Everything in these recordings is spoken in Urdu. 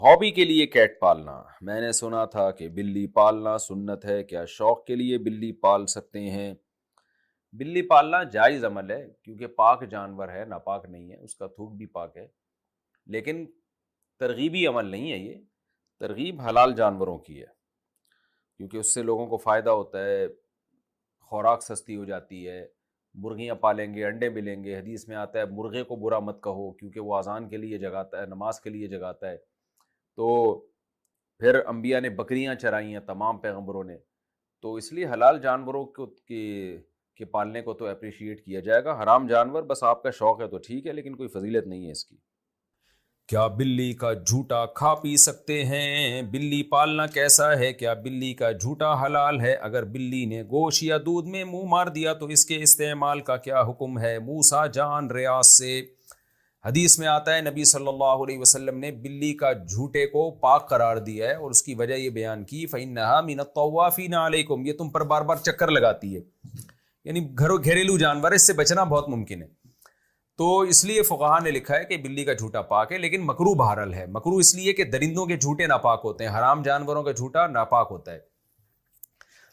ہابی کے لیے کیٹ پالنا۔ میں نے سنا تھا کہ بلی پالنا سنت ہے، کیا شوق کے لیے بلی پال سکتے ہیں؟ بلی پالنا جائز عمل ہے کیونکہ پاک جانور ہے، ناپاک نہیں ہے، اس کا تھوک بھی پاک ہے، لیکن ترغیبی عمل نہیں ہے، یہ ترغیب حلال جانوروں کی ہے کیونکہ اس سے لوگوں کو فائدہ ہوتا ہے، خوراک سستی ہو جاتی ہے۔ مرغیاں پالیں گے، انڈے ملیں گے، حدیث میں آتا ہے مرغے کو برا مت کہو کیونکہ وہ اذان کے لیے جگاتا ہے، نماز کے لیے جگاتا ہے۔ تو پھر انبیاء نے بکریاں چرائی ہیں، تمام پیغمبروں نے، تو اس لیے حلال جانوروں کو کے پالنے کو تو اپریشیٹ کیا جائے گا۔ حرام جانور بس آپ کا شوق ہے تو ٹھیک ہے، لیکن کوئی فضیلت نہیں ہے اس کی۔ کیا بلی کا جھوٹا کھا پی سکتے ہیں؟ بلی پالنا کیسا ہے؟ کیا بلی کا جھوٹا حلال ہے؟ اگر بلی نے گوشت یا دودھ میں منہ مار دیا تو اس کے استعمال کا کیا حکم ہے؟ موسیٰ جان ریاض سے حدیث میں آتا ہے نبی صلی اللہ علیہ وسلم نے بلی کا جھوٹے کو پاک قرار دیا ہے اور اس کی وجہ یہ بیان کی فَإِنَّهَا مِنَ الطَّوَّافِينَ عَلَيْكُمْ، یہ تم پر بار بار چکر لگاتی ہے، یعنی گھریلو جانور، اس سے بچنا بہت ممکن ہے۔ تو اس لیے فقہاء نے لکھا ہے کہ بلی کا جھوٹا پاک ہے، لیکن مکروہ بہرحال ہے۔ مکروہ اس لیے کہ درندوں کے جھوٹے ناپاک ہوتے ہیں، حرام جانوروں کا جھوٹا ناپاک ہوتا ہے،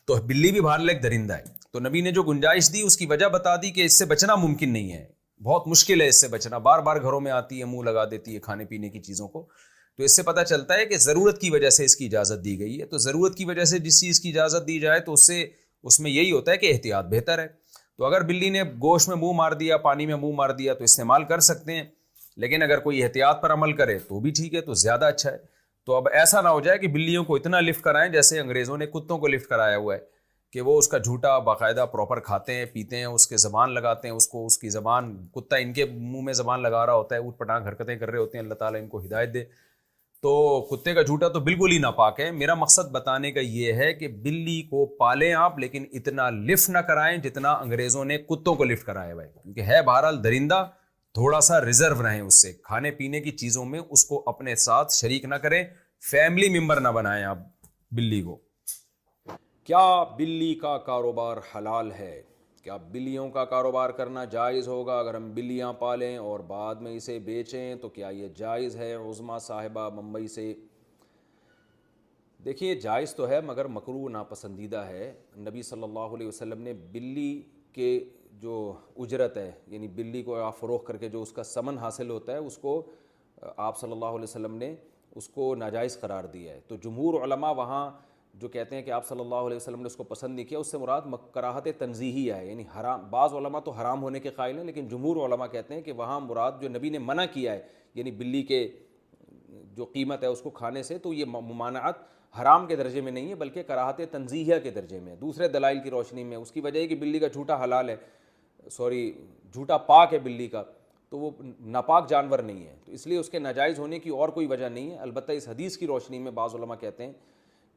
تو بلی بھی بہرحال ایک درندہ ہے۔ تو نبی نے جو گنجائش دی اس کی وجہ بتا دی کہ اس سے بچنا ممکن نہیں ہے، بہت مشکل ہے اس سے بچنا، بار بار گھروں میں آتی ہے، منہ لگا دیتی ہے کھانے پینے کی چیزوں کو۔ تو اس سے پتہ چلتا ہے کہ ضرورت کی وجہ سے اس کی اجازت دی گئی ہے۔ تو ضرورت کی وجہ سے جس چیز کی اجازت دی جائے تو اس میں یہی ہوتا ہے کہ احتیاط بہتر ہے۔ تو اگر بلی نے گوشت میں منہ مار دیا، پانی میں منہ مار دیا تو استعمال کر سکتے ہیں، لیکن اگر کوئی احتیاط پر عمل کرے تو بھی ٹھیک ہے، تو زیادہ اچھا ہے۔ تو اب ایسا نہ ہو جائے کہ بلیوں کو اتنا لفٹ کرائیں جیسے انگریزوں نے کتوں کو لفٹ کرایا ہوا ہے، کہ وہ اس کا جھوٹا باقاعدہ پراپر کھاتے ہیں، پیتے ہیں، اس کے زبان لگاتے ہیں، اس کی زبان، کتا ان کے منہ میں زبان لگا رہا ہوتا ہے، اوٹ پٹانگ حرکتیں کر رہے ہوتے ہیں، اللہ تعالیٰ ان کو ہدایت دے۔ تو کتے کا جھوٹا تو بالکل ہی ناپاک ہے۔ میرا مقصد بتانے کا یہ ہے کہ بلی کو پالیں آپ، لیکن اتنا لفٹ نہ کرائیں جتنا انگریزوں نے کتوں کو لفٹ کرایا ہوا ہے، کیونکہ ہے بہرحال درندہ، تھوڑا سا ریزرو رہیں اس سے، کھانے پینے کی چیزوں میں اس کو اپنے ساتھ شریک نہ کریں، فیملی ممبر نہ بنائیں آپ بلی کو۔ کیا بلی کا کاروبار حلال ہے؟ کیا بلیوں کا کاروبار کرنا جائز ہوگا؟ اگر ہم بلیاں پالیں اور بعد میں اسے بیچیں تو کیا یہ جائز ہے؟ عظمیٰ صاحبہ ممبئی سے۔ دیکھیے جائز تو ہے مگر مکروہ ناپسندیدہ ہے۔ نبی صلی اللہ علیہ وسلم نے بلی کے جو اجرت ہے، یعنی بلی کو آپ فروخت کر کے جو اس کا ثمن حاصل ہوتا ہے، اس کو آپ صلی اللہ علیہ وسلم نے اس کو ناجائز قرار دیا ہے۔ تو جمہور علماء وہاں جو کہتے ہیں کہ آپ صلی اللہ علیہ وسلم نے اس کو پسند نہیں کیا، اس سے مراد کراہت تنزیہیہ ہے، یعنی حرام۔ بعض علماء تو حرام ہونے کے قائل ہیں، لیکن جمہور علماء کہتے ہیں کہ وہاں مراد جو نبی نے منع کیا ہے، یعنی بلی کے جو قیمت ہے اس کو کھانے سے، تو یہ ممانعت حرام کے درجے میں نہیں ہے بلکہ کراہت تنزیہیہ کے درجے میں، دوسرے دلائل کی روشنی میں۔ اس کی وجہ ہے کہ بلی کا جھوٹا حلال ہے، جھوٹا پاک ہے بلی کا، تو وہ ناپاک جانور نہیں ہے، تو اس لیے اس کے ناجائز ہونے کی اور کوئی وجہ نہیں ہے۔ البتہ اس حدیث کی روشنی میں بعض علماء کہتے ہیں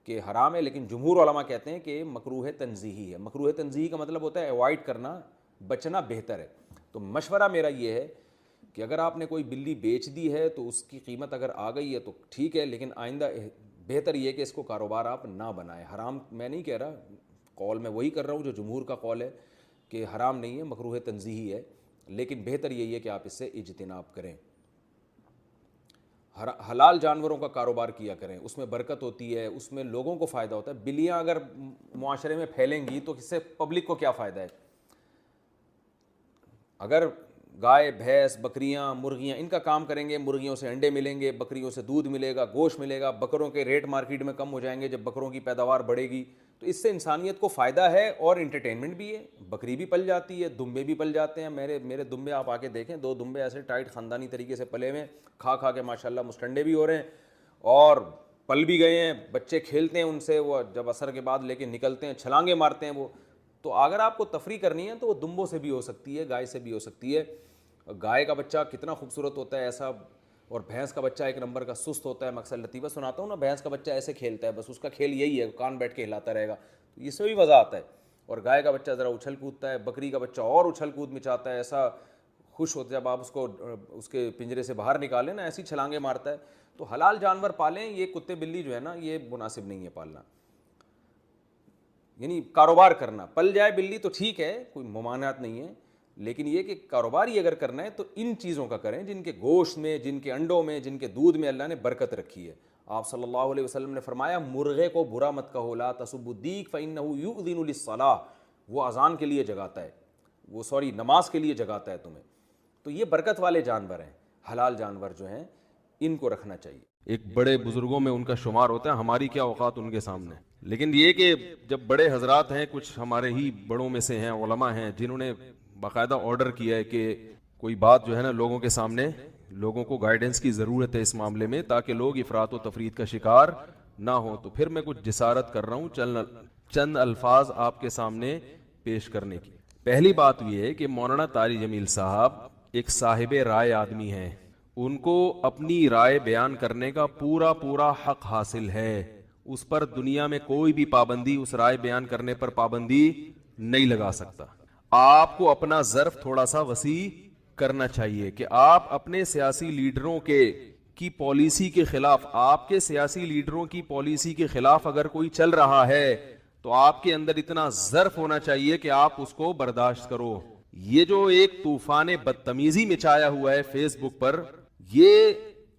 کہ حرام ہے، لیکن جمہور علماء کہتے ہیں کہ مکروہ تنزیہی ہے۔ مکروہ تنزیہی کا مطلب ہوتا ہے ایوائڈ کرنا، بچنا بہتر ہے۔ تو مشورہ میرا یہ ہے کہ اگر آپ نے کوئی بلی بیچ دی ہے تو اس کی قیمت اگر آ گئی ہے تو ٹھیک ہے، لیکن آئندہ بہتر یہ ہے کہ اس کو کاروبار آپ نہ بنائیں۔ حرام میں نہیں کہہ رہا، قول میں وہی کر رہا ہوں جو جمہور کا قول ہے کہ حرام نہیں ہے، مکروہ تنزیہی ہے، لیکن بہتر یہی ہے کہ آپ اس سے اجتناب کریں۔ حلال جانوروں کا کاروبار کیا کریں، اس میں برکت ہوتی ہے، اس میں لوگوں کو فائدہ ہوتا ہے۔ بلیاں اگر معاشرے میں پھیلیں گی تو اس سے پبلک کو کیا فائدہ ہے؟ اگر گائے، بھینس، بکریاں، مرغیاں ان کا کام کریں گے، مرغیوں سے انڈے ملیں گے، بکریوں سے دودھ ملے گا، گوشت ملے گا، بکروں کے ریٹ مارکیٹ میں کم ہو جائیں گے جب بکروں کی پیداوار بڑھے گی، تو اس سے انسانیت کو فائدہ ہے اور انٹرٹینمنٹ بھی ہے۔ بکری بھی پل جاتی ہے، دمبے بھی پل جاتے ہیں۔ میرے دمبے آپ آ کے دیکھیں، 2 دمبے ایسے ٹائٹ خاندانی طریقے سے پلے ہوئے، کھا کھا کے ماشاءاللہ مستنڈے بھی ہو رہے ہیں اور پل بھی گئے ہیں، بچے کھیلتے ہیں ان سے، وہ جب عصر کے بعد لے کے نکلتے ہیں چھلانگیں مارتے ہیں وہ۔ تو اگر آپ کو تفریح کرنی ہے تو وہ دمبوں سے بھی ہو سکتی ہے، گائے سے بھی ہو سکتی ہے۔ گائے کا بچہ کتنا خوبصورت ہوتا ہے ایسا، اور بھینس کا بچہ ایک نمبر کا سست ہوتا ہے۔ میں اکثر لطیفہ سناتا ہوں نا، بھینس کا بچہ ایسے کھیلتا ہے، بس اس کا کھیل یہی ہے، کان بیٹھ کے ہلاتا رہے گا، تو اس سے بھی مزہ آتا ہے۔ اور گائے کا بچہ ذرا اچھل کودتا ہے، بکری کا بچہ اور اچھل کود مچاتا ہے، ایسا خوش ہوتا ہے جب آپ اس کو اس کے پنجرے سے باہر نکالیں نا، ایسی چھلانگیں مارتا ہے۔ تو حلال جانور پالیں، یہ کتے بلی جو ہے نا یہ مناسب نہیں ہے پالنا، یعنی کاروبار کرنا۔ پل جائے بلی تو ٹھیک ہے، کوئی ممانعت نہیں ہے، لیکن یہ کہ کاروبار ہی اگر کرنا ہے تو ان چیزوں کا کریں جن کے گوشت میں، جن کے انڈوں میں، جن کے دودھ میں اللہ نے برکت رکھی ہے. آپ صلی اللہ علیہ وسلم نے فرمایا مرغے کو برا مت کہو، لا تسبوا الدیک فإنہ یؤذن للصلاۃ، وہ اذان کے لیے جگاتا ہے، وہ نماز کے لیے جگاتا ہے تمہیں. تو یہ برکت والے جانور ہیں، حلال جانور جو ہیں ان کو رکھنا چاہیے. ایک بڑے بزرگوں میں ان کا شمار ہوتا ہے، ہماری کیا اوقات ان کے سامنے. لیکن یہ کہ جب بڑے حضرات ہیں، کچھ ہمارے ہی بڑوں میں سے ہیں، علماء ہیں جنہوں نے باقاعدہ آرڈر کیا ہے کہ کوئی بات جو ہے نا لوگوں کے سامنے، لوگوں کو گائیڈنس کی ضرورت ہے اس معاملے میں تاکہ لوگ افراط و تفرید کا شکار نہ ہو، تو پھر میں کچھ جسارت کر رہا ہوں چند الفاظ آپ کے سامنے پیش کرنے کی. پہلی بات یہ ہے کہ مولانا طاری جمیل صاحب ایک صاحب رائے آدمی ہیں، ان کو اپنی رائے بیان کرنے کا پورا حق حاصل ہے. اس پر دنیا میں کوئی بھی پابندی، اس رائے بیان کرنے پر پابندی نہیں لگا سکتا. آپ کو اپنا ظرف تھوڑا سا وسیع کرنا چاہیے کہ آپ اپنے سیاسی لیڈروں کی پالیسی کے خلاف، آپ کے سیاسی لیڈروں کی پالیسی کے خلاف اگر کوئی چل رہا ہے تو آپ کے اندر اتنا ظرف ہونا چاہیے کہ آپ اس کو برداشت کرو. یہ جو ایک طوفان بدتمیزی مچایا ہوا ہے فیس بک پر، یہ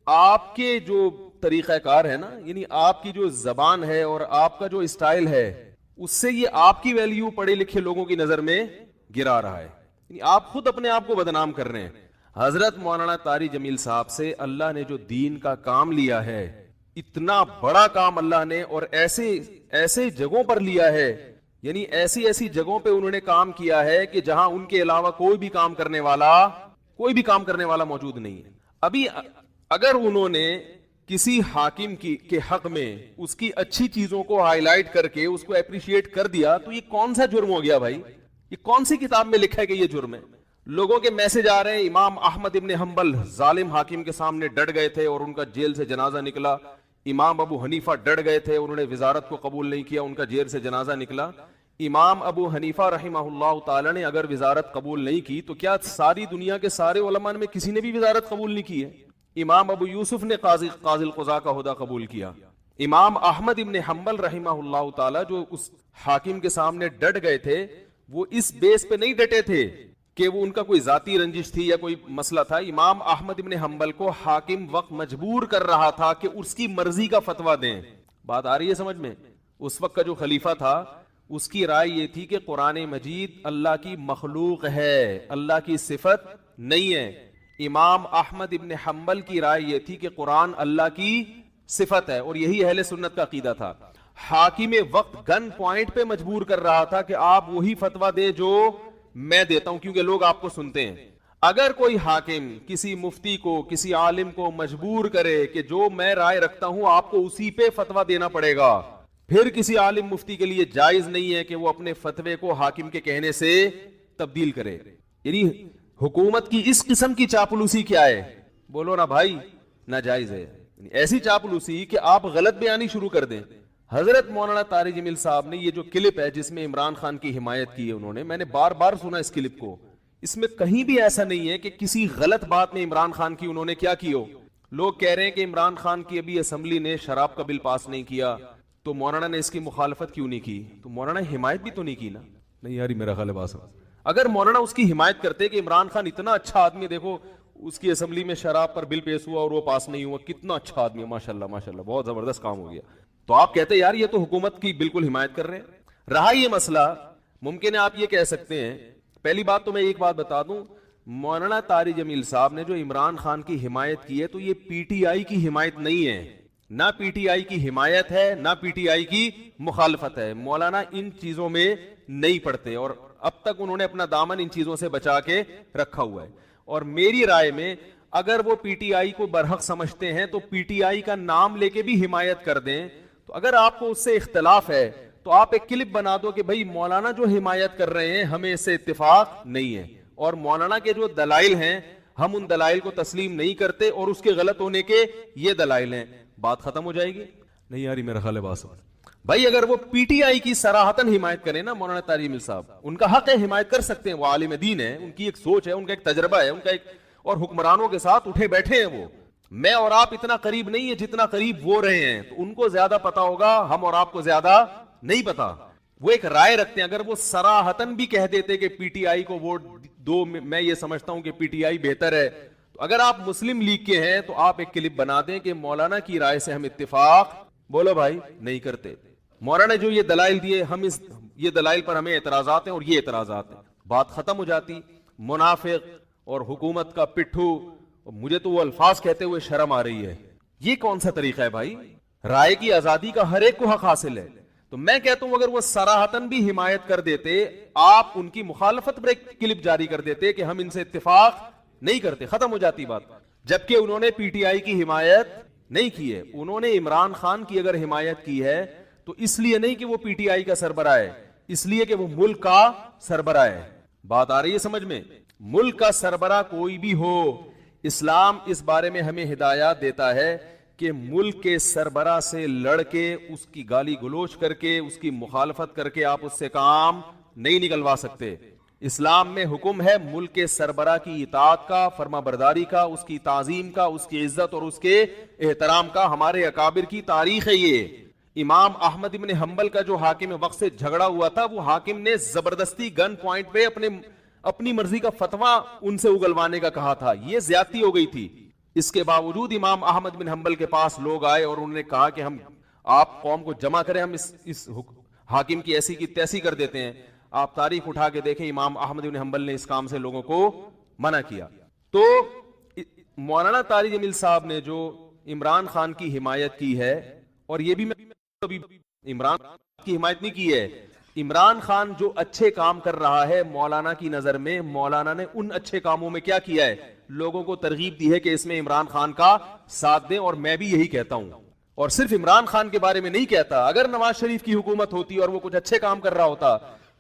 آپ کے جو طریقہ کار ہے نا، یعنی آپ کی جو زبان ہے اور آپ کا جو اسٹائل ہے، اس سے یہ آپ کی ویلیو پڑھے لکھے لوگوں کی نظر میں گرا رہا ہے. یعنی آپ خود اپنے آپ کو بدنام کر رہے ہیں. حضرت مولانا طاری جمیل صاحب سے اللہ نے جو دین کا کام لیا ہے، اتنا بڑا کام اللہ نے، اور ایسے جگہوں پر لیا ہے، یعنی ایسی جگہوں پہ انہوں نے کام کیا ہے کہ جہاں ان کے علاوہ کوئی بھی کام کرنے والا موجود نہیں ہے. ابھی اگر انہوں نے کسی حاکم کے حق میں اس کی اچھی چیزوں کو ہائی لائٹ کر کے اس کو اپریشیٹ کر دیا تو یہ کون سا جرم ہو گیا بھائی؟ یہ کون سی کتاب میں لکھا ہے کہ یہ جرم ہے؟ لوگوں کے میسج آ رہے ہیں، امام احمد ابن حنبل ظالم حاکم کے سامنے ڈٹ گئے تھے اور ان کا جیل سے جنازہ نکلا. امام ابو حنیفہ ڈٹ گئے تھے، انہوں نے وزارت کو قبول نہیں کیا، ان کا جیل سے جنازہ نکلا. امام ابو حنیفہ رحمہ اللہ تعالی نے اگر وزارت قبول نہیں کی تو کیا ساری دنیا کے سارے علماء میں کسی نے بھی وزارت قبول نہیں کی ہے؟ امام ابو یوسف نے قاضی القضاء کا عہدہ قبول کیا. امام احمد ابن حنبل رحمہ اللہ تعالی جو اس حاکم کے سامنے ڈٹ گئے تھے، وہ اس بیس پہ نہیں ڈٹے تھے کہ وہ ان کا کوئی ذاتی رنجش تھی یا کوئی مسئلہ تھا. امام احمد ابن حنبل کو حاکم وقت مجبور کر رہا تھا کہ اس کی مرضی کا فتویٰ دیں. بات آ رہی ہے سمجھ میں؟ اس وقت کا جو خلیفہ تھا اس کی رائے یہ تھی کہ قرآن مجید اللہ کی مخلوق ہے، اللہ کی صفت نہیں ہے. امام احمد ابن حنبل کی رائے یہ تھی کہ قرآن اللہ کی صفت ہے، اور یہی اہل سنت کا عقیدہ تھا. حاکم وقت گن پوائنٹ پہ مجبور کر رہا تھا کہ آپ وہی فتویٰ دیں جو میں دیتا ہوں، کیونکہ لوگ آپ کو سنتے ہیں. اگر کوئی حاکم کسی مفتی کو، کسی عالم کو مجبور کرے کہ جو میں رائے رکھتا ہوں آپ کو اسی پہ فتویٰ دینا پڑے گا، پھر کسی عالم مفتی کے لیے جائز نہیں ہے کہ وہ اپنے فتوے کو حاکم کے کہنے سے تبدیل کرے. یعنی حکومت کی اس قسم کی چاپلوسی کیا ہے؟ بولو نا بھائی، ناجائز ہے. ایسی چاپلوسی کہ آپ غلط بیانی شروع کر دیں. حضرت مولانا طاری جمیل صاحب نے یہ جو کلپ ہے جس میں عمران خان کی حمایت کی ہے انہوں نے، میں نے بار بار سنا اس کلپ کو، اس میں کہیں بھی ایسا نہیں ہے کہ کسی غلط بات میں عمران خان کی انہوں نے کیا کی ہو. لوگ کہہ رہے ہیں کہ عمران خان کی ابھی اسمبلی نے شراب کا بل پاس نہیں کیا تو مولانا نے اس کی مخالفت کیوں نہیں کی؟ تو مولانا حمایت بھی تو نہیں کی نا. نہیں یاری میرا خیال ہے بات. اگر مولانا اس کی حمایت کرتے کہ عمران خان اتنا اچھا آدمی، دیکھو اس کی اسمبلی میں شراب پر بل پیش ہوا اور وہ پاس نہیں ہوا، کتنا اچھا آدمی ہے، ماشاءاللہ ماشاءاللہ بہت زبردست کام ہو گیا، تو آپ کہتے یار یہ تو حکومت کی بالکل حمایت کر رہے ہیں. رہا یہ مسئلہ، ممکن ہے آپ یہ کہہ سکتے ہیں، پہلی بات تو میں ایک بات بتا دوں، مولانا طاری جمیل صاحب نے جو عمران خان کی حمایت کی ہے تو یہ پی ٹی آئی کی حمایت نہیں ہے، نہ پی ٹی آئی کی حمایت ہے نہ پی ٹی آئی کی مخالفت ہے. مولانا ان چیزوں میں نہیں پڑتے اور اب تک انہوں نے اپنا دامن ان چیزوں سے بچا کے رکھا ہوا ہے. اور میری رائے میں اگر وہ پی ٹی آئی کو برحق سمجھتے ہیں تو پی ٹی آئی کا نام لے کے بھی حمایت کر دیں. تو اگر آپ کو اس سے اختلاف ہے تو آپ ایک کلپ بنا دو کہ بھائی مولانا جو حمایت کر رہے ہیں ہمیں اس سے اتفاق نہیں ہے، اور مولانا کے جو دلائل ہیں ہم ان دلائل کو تسلیم نہیں کرتے اور اس کے غلط ہونے کے یہ دلائل ہیں. بات ختم ہو جائے گی. نہیں یاری میرا خیال ہے بات. بھائی اگر وہ پی ٹی آئی کی صراحتاً حمایت کریں نا مولانا طاری جمیل صاحب، ان کا حق ہے، حمایت کر سکتے ہیں، وہ عالم دین ہے، ان کی ایک سوچ ہے، ان کا ایک تجربہ ہے، ان کا ایک، اور حکمرانوں کے ساتھ اٹھے بیٹھے ہیں وہ. میں اور آپ اتنا قریب نہیں ہے جتنا قریب وہ رہے ہیں، تو ان کو زیادہ پتا ہوگا، ہم اور آپ کو زیادہ نہیں پتا. وہ ایک رائے رکھتے ہیں. اگر وہ صراحتاً بھی کہہ دیتے کہ پی ٹی آئی کو ووٹ میں یہ سمجھتا ہوں کہ پی ٹی آئی بہتر ہے. تو اگر آپ مسلم لیگ کے ہیں تو آپ ایک کلپ بنا دیں کہ مولانا کی رائے سے ہم اتفاق بولو بھائی نہیں کرتے. مولانا جو یہ دلائل دیے یہ دلائل پر ہمیں اعتراضات ہیں اور یہ اعتراضات ہیں, بات ختم ہو جاتی. منافق اور حکومت کا پٹھو, مجھے تو وہ الفاظ کہتے ہوئے شرم آ رہی ہے. یہ کون سا طریقہ ہے بھائی؟ رائے کی آزادی کا ہر ایک کو حق حاصل ہے. تو میں کہتا ہوں اگر وہ صراحتاً بھی حمایت کر دیتے, آپ ان کی مخالفت پر ایک کلپ جاری کر دیتے کہ ہم ان سے اتفاق نہیں کرتے, ختم ہو جاتی بات. جبکہ انہوں نے پی ٹی آئی کی حمایت نہیں کی ہے, انہوں نے عمران خان کی اگر حمایت کی ہے تو اس لیے نہیں کہ وہ پی ٹی آئی کا سربراہ ہے, اس لیے کہ وہ ملک کا سربراہ ہے. بات آ رہی ہے سمجھ میں؟ ملک کا سربراہ کوئی بھی ہو, اسلام اس بارے میں ہمیں ہدایات دیتا ہے کہ ملک کے سربراہ سے لڑ کے, اس کی گالی گلوچ کر کے, اس کی مخالفت کر کے آپ اس سے کام نہیں نکلوا سکتے. اسلام میں حکم ہے ملک کے سربراہ کی اطاعت کا, فرما برداری کا, اس کی تعظیم کا, اس کی عزت اور اس کے احترام کا. ہمارے اکابر کی تاریخ ہے یہ. امام احمد ابن حنبل کا جو حاکم وقت سے جھگڑا ہوا تھا, وہ حاکم نے زبردستی گن پوائنٹ پہ اپنی مرضی کا فتویٰ ان سے اگلوانے کا کہا تھا. یہ زیادتی ہو گئی تھی. اس کے باوجود امام احمد بن حنبل کے پاس لوگ آئے اور انہوں نے کہا کہ آپ قوم کو جمع کریں, ہم اس حاکم کی ایسی کی تیسی کر دیتے ہیں. آپ تاریخ اٹھا کے دیکھیں, امام احمد بن حنبل نے اس کام سے لوگوں کو منع کیا. تو مولانا طارق جمیل صاحب نے جو عمران خان کی حمایت کی ہے, اور یہ بھی میں عمران کی حمایت نہیں کی ہے, عمران خان جو اچھے کام کر رہا ہے مولانا کی نظر میں, مولانا نے ان اچھے کاموں میں کیا کیا ہے, لوگوں کو ترغیب دی ہے کہ اس میں عمران خان کا ساتھ دیں. اور میں بھی یہی کہتا ہوں, اور صرف عمران خان کے بارے میں نہیں کہتا, اگر نواز شریف کی حکومت ہوتی اور وہ کچھ اچھے کام کر رہا ہوتا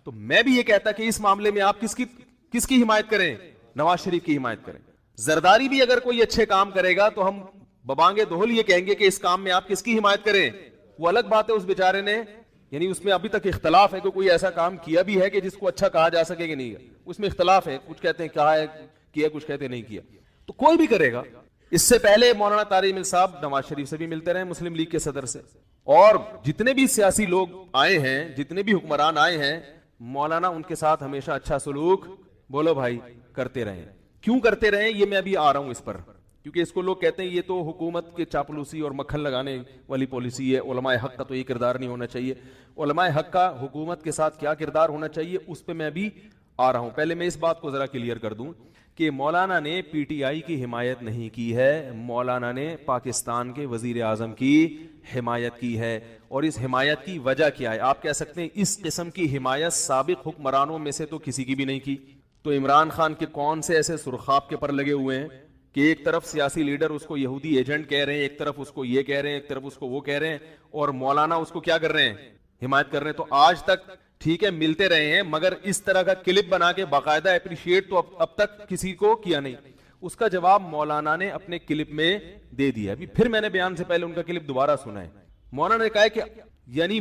تو میں بھی یہ کہتا کہ اس معاملے میں آپ کس کی حمایت کریں؟ نواز شریف کی حمایت کریں. زرداری بھی اگر کوئی اچھے کام کرے گا تو ہم ببانگے دہل یہ کہیں گے کہ اس کام میں آپ کس کی حمایت کریں. وہ الگ بات ہے اس بیچارے نے, یعنی اس میں ابھی تک اختلاف ہے کہ کوئی ایسا کام کیا بھی ہے کہ جس کو اچھا کہا جا سکے کہ نہیں, اس میں اختلاف ہے. کچھ کہتے ہیں کیا, کچھ کہتے ہیں نہیں کیا. تو کوئی بھی کرے گا. اس سے پہلے مولانا طارق جمیل صاحب نواز شریف سے بھی ملتے رہے, مسلم لیگ کے صدر سے, اور جتنے بھی سیاسی لوگ آئے ہیں, جتنے بھی حکمران آئے ہیں, مولانا ان کے ساتھ ہمیشہ اچھا سلوک بولو بھائی کرتے رہے. کیوں کرتے رہے یہ میں ابھی آ رہا ہوں اس پر, کیونکہ اس کو لوگ کہتے ہیں یہ تو حکومت کے چاپلوسی اور مکھن لگانے والی پالیسی ہے. علماء حق کا تو یہ کردار نہیں ہونا چاہیے. علماء حق کا حکومت کے ساتھ کیا کردار ہونا چاہیے اس پہ میں ابھی آ رہا ہوں. پہلے میں اس بات کو ذرا کلیئر کر دوں کہ مولانا نے پی ٹی آئی کی حمایت نہیں کی ہے, مولانا نے پاکستان کے وزیر اعظم کی حمایت کی ہے. اور اس حمایت کی وجہ کیا ہے؟ آپ کہہ سکتے ہیں اس قسم کی حمایت سابق حکمرانوں میں سے تو کسی کی بھی نہیں کی. تو عمران خان کے کون سے ایسے سرخاب کے پر لگے ہوئے ہیں کہ ایک طرف سیاسی لیڈر اس کو یہودی ایجنٹ کہہ رہے ہیں, ایک طرف اس کو یہ کہہ رہے ہیں, ایک طرف اس کو وہ کہہ رہے ہیں, اور مولانا اس کو کیا کر رہے ہیں, حمایت کر رہے ہیں. تو آج تک ٹھیک ہے ملتے رہے ہیں, مگر اس طرح کا کلپ بنا کے باقاعدہ اپریشیٹ تو اب تک کسی کو کیا نہیں. اس کا جواب مولانا نے اپنے کلپ میں دے دیا. ابھی پھر میں نے بیان سے پہلے ان کا کلپ دوبارہ سنا ہے. مولانا نے کہا کہ یعنی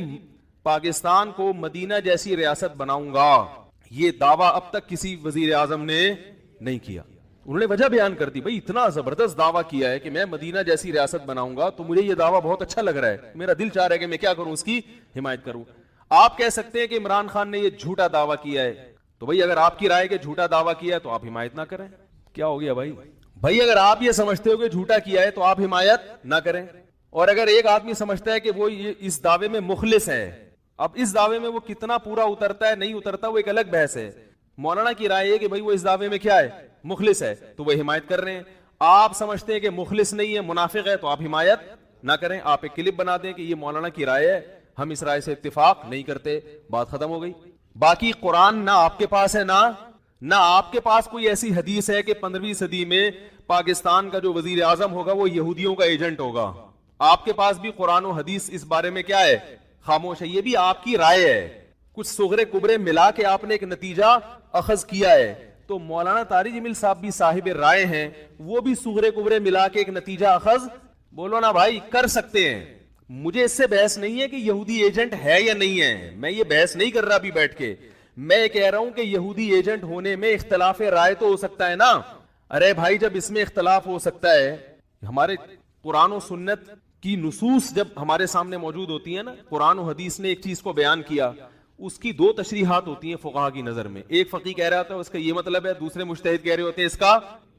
پاکستان کو مدینہ جیسی ریاست بناؤں گا, یہ دعویٰ اب تک کسی وزیر اعظم نے نہیں کیا. انہوں نے وجہ بیان کر دی, بھائی اتنا زبردست دعویٰ کیا ہے کہ میں مدینہ جیسی ریاست بناؤں گا, تو مجھے یہ دعویٰ بہت اچھا لگ رہا ہے, میرا دل چاہ رہا ہے کہ میں کیا کروں, اس کی حمایت کروں. آپ کہہ سکتے ہیں کہ عمران خان نے یہ جھوٹا دعویٰ کیا ہے, تو بھائی اگر آپ کی رائے کہ جھوٹا دعویٰ کیا ہے تو آپ حمایت نہ کریں. کیا ہو گیا بھائی اگر آپ یہ سمجھتے ہو کہ جھوٹا کیا ہے تو آپ حمایت نہ کریں. اور اگر ایک آدمی سمجھتا ہے کہ وہ اس دعوے میں مخلص ہے, اب اس دعوے میں وہ کتنا پورا اترتا ہے نہیں اترتا وہ ایک الگ بحث ہے. مولانا کی رائے ہے کہ بھائی وہ اس دعوے میں کیا ہے, مخلص ہے, تو وہ حمایت کر رہے ہیں. آپ سمجھتے ہیں کہ مخلص نہیں ہے, منافق ہے, تو آپ حمایت نہ کریں. آپ ایک کلپ بنا دیں کہ یہ مولانا کی رائے ہے, ہم اس رائے سے اتفاق نہیں کرتے, بات ختم ہو گئی. باقی قرآن نہ آپ کے پاس ہے نہ آپ کے پاس کوئی ایسی حدیث ہے کہ 15ویں صدی میں پاکستان کا جو وزیر اعظم ہوگا وہ یہودیوں کا ایجنٹ ہوگا. آپ کے پاس بھی قرآن و حدیث اس بارے میں کیا ہے, خاموش ہے. یہ بھی آپ کی رائے ہے, کچھ صغرے کبرے ملا کے آپ نے ایک نتیجہ اخذ کیا ہے. تو مولانا طارق جمیل صاحب بھی صاحب رائے ہیں, وہ بھی صغرے کبرے ملا کے ایک نتیجہ اخذ بولو نا بھائی کر سکتے ہیں. مجھے اس سے بحث نہیں ہے کہ یہودی ایجنٹ ہے یا نہیں ہے, میں یہ بحث نہیں کر رہا ابھی بیٹھ کے. میں کہہ رہا ہوں کہ یہودی ایجنٹ ہونے میں اختلاف رائے تو ہو سکتا ہے نا. ارے بھائی جب اس میں اختلاف ہو سکتا ہے, ہمارے قرآن و سنت کی نصوص جب ہمارے سامنے موجود ہوتی ہیں نا, قرآن و حدیث نے ایک چیز کو بیان کیا, اس کی دو تشریحات ہوتی ہیں فقہا کی نظر میں. ایک فقی کہہ رہا تھا اس کا یہ مطلب ہے, دوسرے مجتہد کہہ رہے ہوتے ہیں اس کا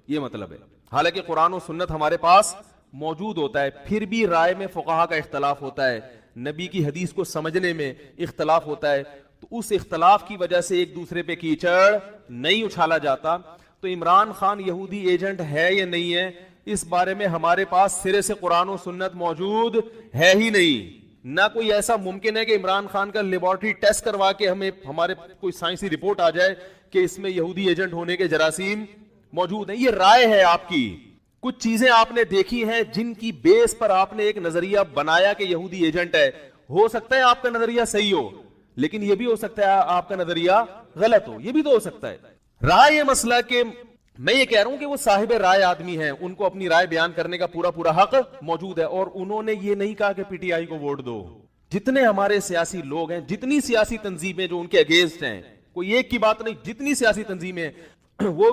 یہ مطلب ہے. حالانکہ قرآن و سنت ہمارے پاس موجود ہوتا ہے, پھر بھی رائے میں فقہا کا اختلاف ہوتا ہے, نبی کی حدیث کو سمجھنے میں اختلاف ہوتا ہے. تو اس اختلاف کی وجہ سے ایک دوسرے پہ کیچڑ نہیں اچھالا جاتا. تو عمران خان یہودی ایجنٹ ہے یا نہیں ہے, اس بارے میں ہمارے پاس سرے سے قرآن و سنت موجود ہے ہی نہیں. نہ کوئی ایسا ممکن ہے کہ عمران خان کا لیبارٹری ٹیسٹ کروا کے ہمیں ہمارے کوئی سائنسی رپورٹ آ جائے کہ اس میں یہودی ایجنٹ ہونے کے جراثیم موجود ہیں. یہ رائے ہے آپ کی, کچھ چیزیں آپ نے دیکھی ہیں جن کی بیس پر آپ نے ایک نظریہ بنایا کہ یہودی ایجنٹ ہے. ہو سکتا ہے آپ کا نظریہ صحیح ہو, لیکن یہ بھی ہو سکتا ہے آپ کا نظریہ غلط ہو, یہ بھی تو ہو سکتا ہے. رائے یہ مسئلہ کہ میں یہ کہہ رہا ہوں کہ وہ صاحب رائے آدمی ہیں, ان کو اپنی رائے بیان کرنے کا پورا پورا حق موجود ہے, اور انہوں نے یہ نہیں کہا کہ پی ٹی آئی کو ووٹ دو. جتنے ہمارے سیاسی لوگ ہیں, جتنی سیاسی تنظیمیں جو ان کے اگینسٹ ہیں, کوئی ایک کی بات نہیں, جتنی سیاسی تنظیمیں وہ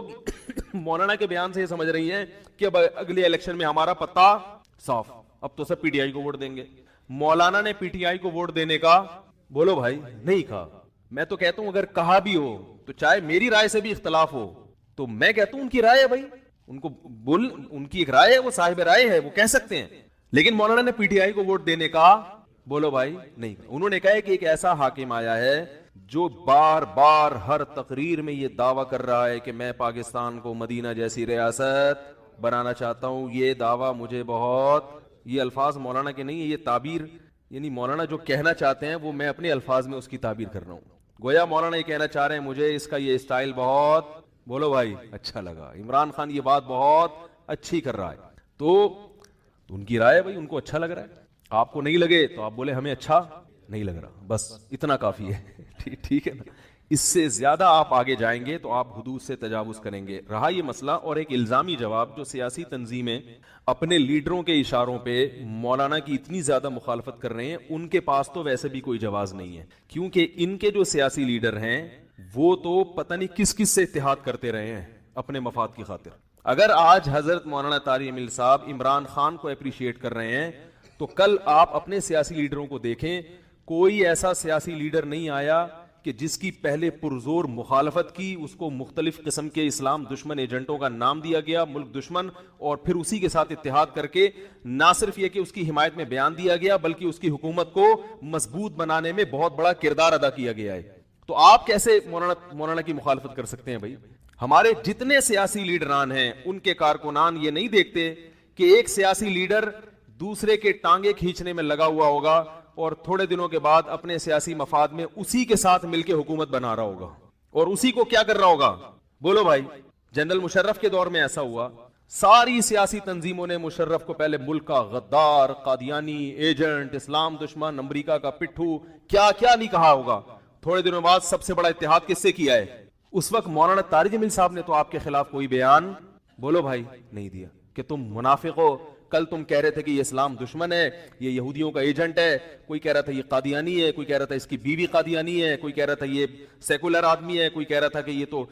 مولانا کے بیان سے یہ سمجھ رہی ہیں کہ اب اگلے الیکشن میں ہمارا پتہ صاف, اب تو سب پی ٹی آئی کو ووٹ دیں گے. مولانا نے پی ٹی آئی کو ووٹ دینے کا بولو بھائی نہیں کہا. میں تو کہتا ہوں اگر کہا بھی ہو تو چاہے میری رائے سے بھی اختلاف ہو, تو میں کہتا ہوں ان کی رائے ہے بھائی, ان کو بول, ان کی ایک رائے ہے, وہ صاحب رائے ہے, وہ کہہ سکتے ہیں. لیکن مولانا نے پی ٹی آئی کو ووٹ دینے کا بولو بھائی نہیں. انہوں نے کہا کہ ایک ایسا حاکم آیا ہے جو بار بار ہر تقریر میں یہ دعویٰ کر رہا ہے کہ میں پاکستان کو مدینہ جیسی ریاست بنانا چاہتا ہوں. یہ دعویٰ مجھے بہت, یہ الفاظ مولانا کے نہیں ہے, یہ تعبیر یعنی مولانا جو کہنا چاہتے ہیں وہ میں اپنے الفاظ میں اس کی تعبیر کر رہا ہوں. گویا مولانا یہ کہنا چاہ رہے ہیں مجھے اس کا یہ اسٹائل بہت بولو بھائی اچھا لگا, عمران خان یہ بات بہت اچھی کر رہا ہے. تو ان کی رائے بھائی, ان کو اچھا لگ رہا ہے, آپ کو نہیں لگے تو آپ بولے ہمیں اچھا نہیں لگ رہا, بس اتنا کافی ہے. ٹھیک ہے نا, اس سے زیادہ آپ آگے جائیں گے تو آپ حدود سے تجاوز کریں گے. رہا یہ مسئلہ اور ایک الزامی جواب, جو سیاسی تنظیمیں اپنے لیڈروں کے اشاروں پہ مولانا کی اتنی زیادہ مخالفت کر رہے ہیں, ان کے پاس تو ویسے بھی کوئی جواز نہیں ہے, کیونکہ ان کے جو سیاسی لیڈر ہیں وہ تو پتہ نہیں کس کس سے اتحاد کرتے رہے ہیں اپنے مفاد کی خاطر. اگر آج حضرت مولانا طارق جمیل صاحب عمران خان کو اپریشیٹ کر رہے ہیں, تو کل آپ اپنے سیاسی لیڈروں کو دیکھیں, کوئی ایسا سیاسی لیڈر نہیں آیا کہ جس کی پہلے پرزور مخالفت کی, اس کو مختلف قسم کے اسلام دشمن ایجنٹوں کا نام دیا گیا, ملک دشمن, اور پھر اسی کے ساتھ اتحاد کر کے نہ صرف یہ کہ اس کی حمایت میں بیان دیا گیا بلکہ اس کی حکومت کو مضبوط بنانے میں بہت بڑا کردار ادا کیا گیا ہے. تو آپ کیسے مولانا کی مخالفت کر سکتے ہیں بھائی؟ ہمارے جتنے سیاسی لیڈران ہیں ان کے کارکنان یہ نہیں دیکھتے کہ ایک سیاسی لیڈر دوسرے کے ٹانگے کھینچنے میں لگا ہوا ہوگا اور تھوڑے دنوں کے بعد اپنے سیاسی مفاد میں اسی کے ساتھ مل کے حکومت بنا رہا ہوگا, اور اسی کو کیا کر رہا ہوگا بولو بھائی. جنرل مشرف کے دور میں ایسا ہوا, ساری سیاسی تنظیموں نے مشرف کو پہلے ملک کا غدار, قادیانی, ایجنٹ, اسلام دشمن, امریکہ کا پٹھو, کیا کیا نہیں کہا ہوگا. تھوڑے دنوں بعد سب سے بڑا اتحاد کس سے کیا ہے؟ اس وقت مولانا طارق جمیل صاحب نے تو آپ کے خلاف کوئی بیان بولو بھائی نہیں دیا کہ تم منافق ہو. کل تم کہہ رہے تھے کہ یہ اسلام دشمن ہے, یہ یہودیوں کا ایجنٹ ہے, کوئی کہہ رہا تھا یہ قادیانی ہے, کوئی کہہ رہا تھا اس کی بیوی قادیانی ہے, کوئی کہہ رہا تھا یہ سیکولر آدمی ہے, کوئی کہہ رہا تھا کہ یہ تو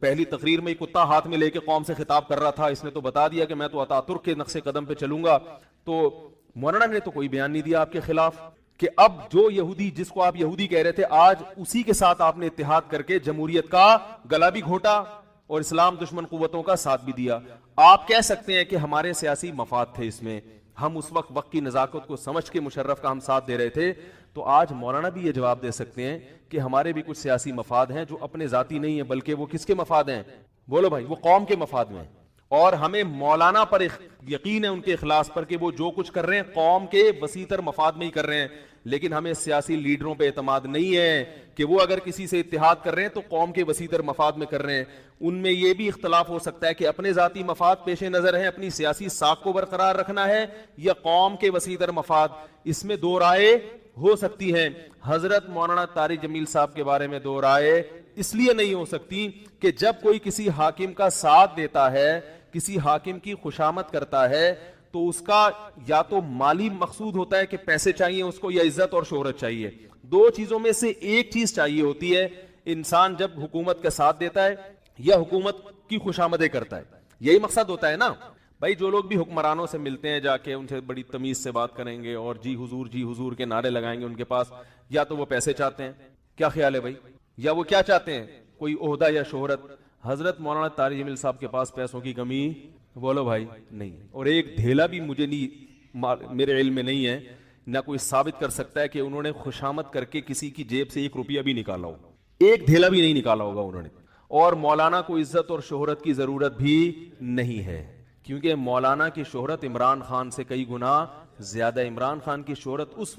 پہلی تقریر میں کتا ہاتھ میں لے کے قوم سے خطاب کر رہا تھا, اس نے تو بتا دیا کہ میں تو اتا ترک کے نقش قدم پہ چلوں گا. تو مولانا نے تو کوئی بیان نہیں دیا آپ کے خلاف کہ اب جو یہودی, جس کو آپ یہودی کہہ رہے تھے, آج اسی کے ساتھ آپ نے اتحاد کر کے جمہوریت کا گلا بھی گھونٹا اور اسلام دشمن قوتوں کا ساتھ بھی دیا. آپ کہہ سکتے ہیں کہ ہمارے سیاسی مفاد تھے اس میں, ہم اس وقت کی نزاکت کو سمجھ کے مشرف کا ہم ساتھ دے رہے تھے. تو آج مولانا بھی یہ جواب دے سکتے ہیں کہ ہمارے بھی کچھ سیاسی مفاد ہیں جو اپنے ذاتی نہیں ہیں, بلکہ وہ کس کے مفاد ہیں بولو بھائی, وہ قوم کے مفاد میں. اور ہمیں مولانا پر یقین ہے, ان کے اخلاص پر, کہ وہ جو کچھ کر رہے ہیں قوم کے وسیع تر مفاد میں ہی کر رہے ہیں. لیکن ہمیں سیاسی لیڈروں پہ اعتماد نہیں ہے کہ وہ اگر کسی سے اتحاد کر رہے ہیں تو قوم کے وسیع تر مفاد میں کر رہے ہیں. ان میں یہ بھی اختلاف ہو سکتا ہے کہ اپنے ذاتی مفاد پیش نظر ہیں, اپنی سیاسی ساکھ کو برقرار رکھنا ہے, یا قوم کے وسیع تر مفاد. اس میں دو رائے ہو سکتی ہیں. حضرت مولانا طارق جمیل صاحب کے بارے میں دو رائے اس لیے نہیں ہو سکتی کہ جب کوئی کسی حاکم کا ساتھ دیتا ہے, کسی حاکم کی خوشامد کرتا ہے, تو اس کا یا تو مالی مقصود ہوتا ہے کہ پیسے چاہیے اس کو, یا عزت اور شہرت چاہیے. دو چیزوں میں سے ایک چیز چاہیے ہوتی ہے انسان جب حکومت کا ساتھ دیتا ہے یا حکومت کی خوشامدیں کرتا ہے. یہی مقصد ہوتا ہے نا بھائی. جو لوگ بھی حکمرانوں سے ملتے ہیں جا کے ان سے بڑی تمیز سے بات کریں گے اور جی حضور کے نعرے لگائیں گے, ان کے پاس یا تو وہ پیسے چاہتے ہیں کیا خیال ہے بھائی؟ یا وہ کیا چاہتے ہیں؟ کوئی عہدہ یا شہرت؟ حضرت مولانا طارق جمیل صاحب کے پاس پیسوں کی کمی بولو بھائی نہیں، اور ایک ڈھیلا بھی مجھے نہیں، میرے علم میں نہیں ہے، نہ کوئی ثابت کر سکتا ہے کہ انہوں نے خوشامد کر کے کسی کی جیب سے 1 روپیہ بھی نکالا ہو، ایک ڈھیلا بھی نہیں نکالا ہوگا انہوں نے۔ اور مولانا کو عزت اور شہرت کی ضرورت بھی نہیں ہے، کیونکہ مولانا کی شہرت عمران خان سے کئی گنا زیادہ۔ عمران خان کی شہرت اس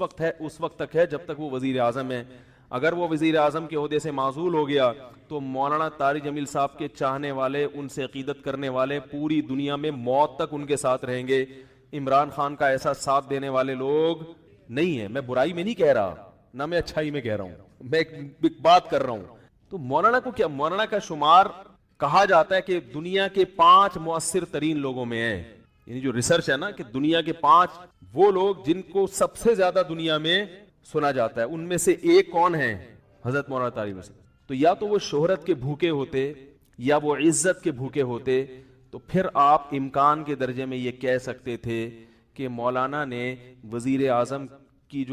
وقت تک ہے جب تک وہ وزیر اعظم ہے۔ اگر وہ وزیر اعظم کے عہدے سے معزول ہو گیا تو مولانا طارق جمیل صاحب کے چاہنے والے، ان سے عقیدت کرنے والے پوری دنیا میں موت تک ان کے ساتھ رہیں گے۔ عمران خان کا ایسا ساتھ دینے والے لوگ نہیں ہیں۔ میں برائی میں نہیں کہہ رہا، نہ میں اچھائی میں کہہ رہا ہوں، میں ایک بات کر رہا ہوں۔ تو مولانا کو کیا، مولانا کا شمار کہا جاتا ہے کہ دنیا کے 5 مؤثر ترین لوگوں میں ہے، یعنی جو ریسرچ ہے نا کہ دنیا کے 5 وہ لوگ جن کو سب سے زیادہ دنیا میں سنا جاتا ہے، ان میں سے ایک کون ہے؟ حضرت مولانا طارق جمیل۔ تو یا تو وہ شہرت کے بھوکے ہوتے یا وہ عزت کے بھوکے ہوتے، تو پھر آپ امکان کے درجے میں یہ کہہ سکتے تھے کہ مولانا نے وزیر اعظم کی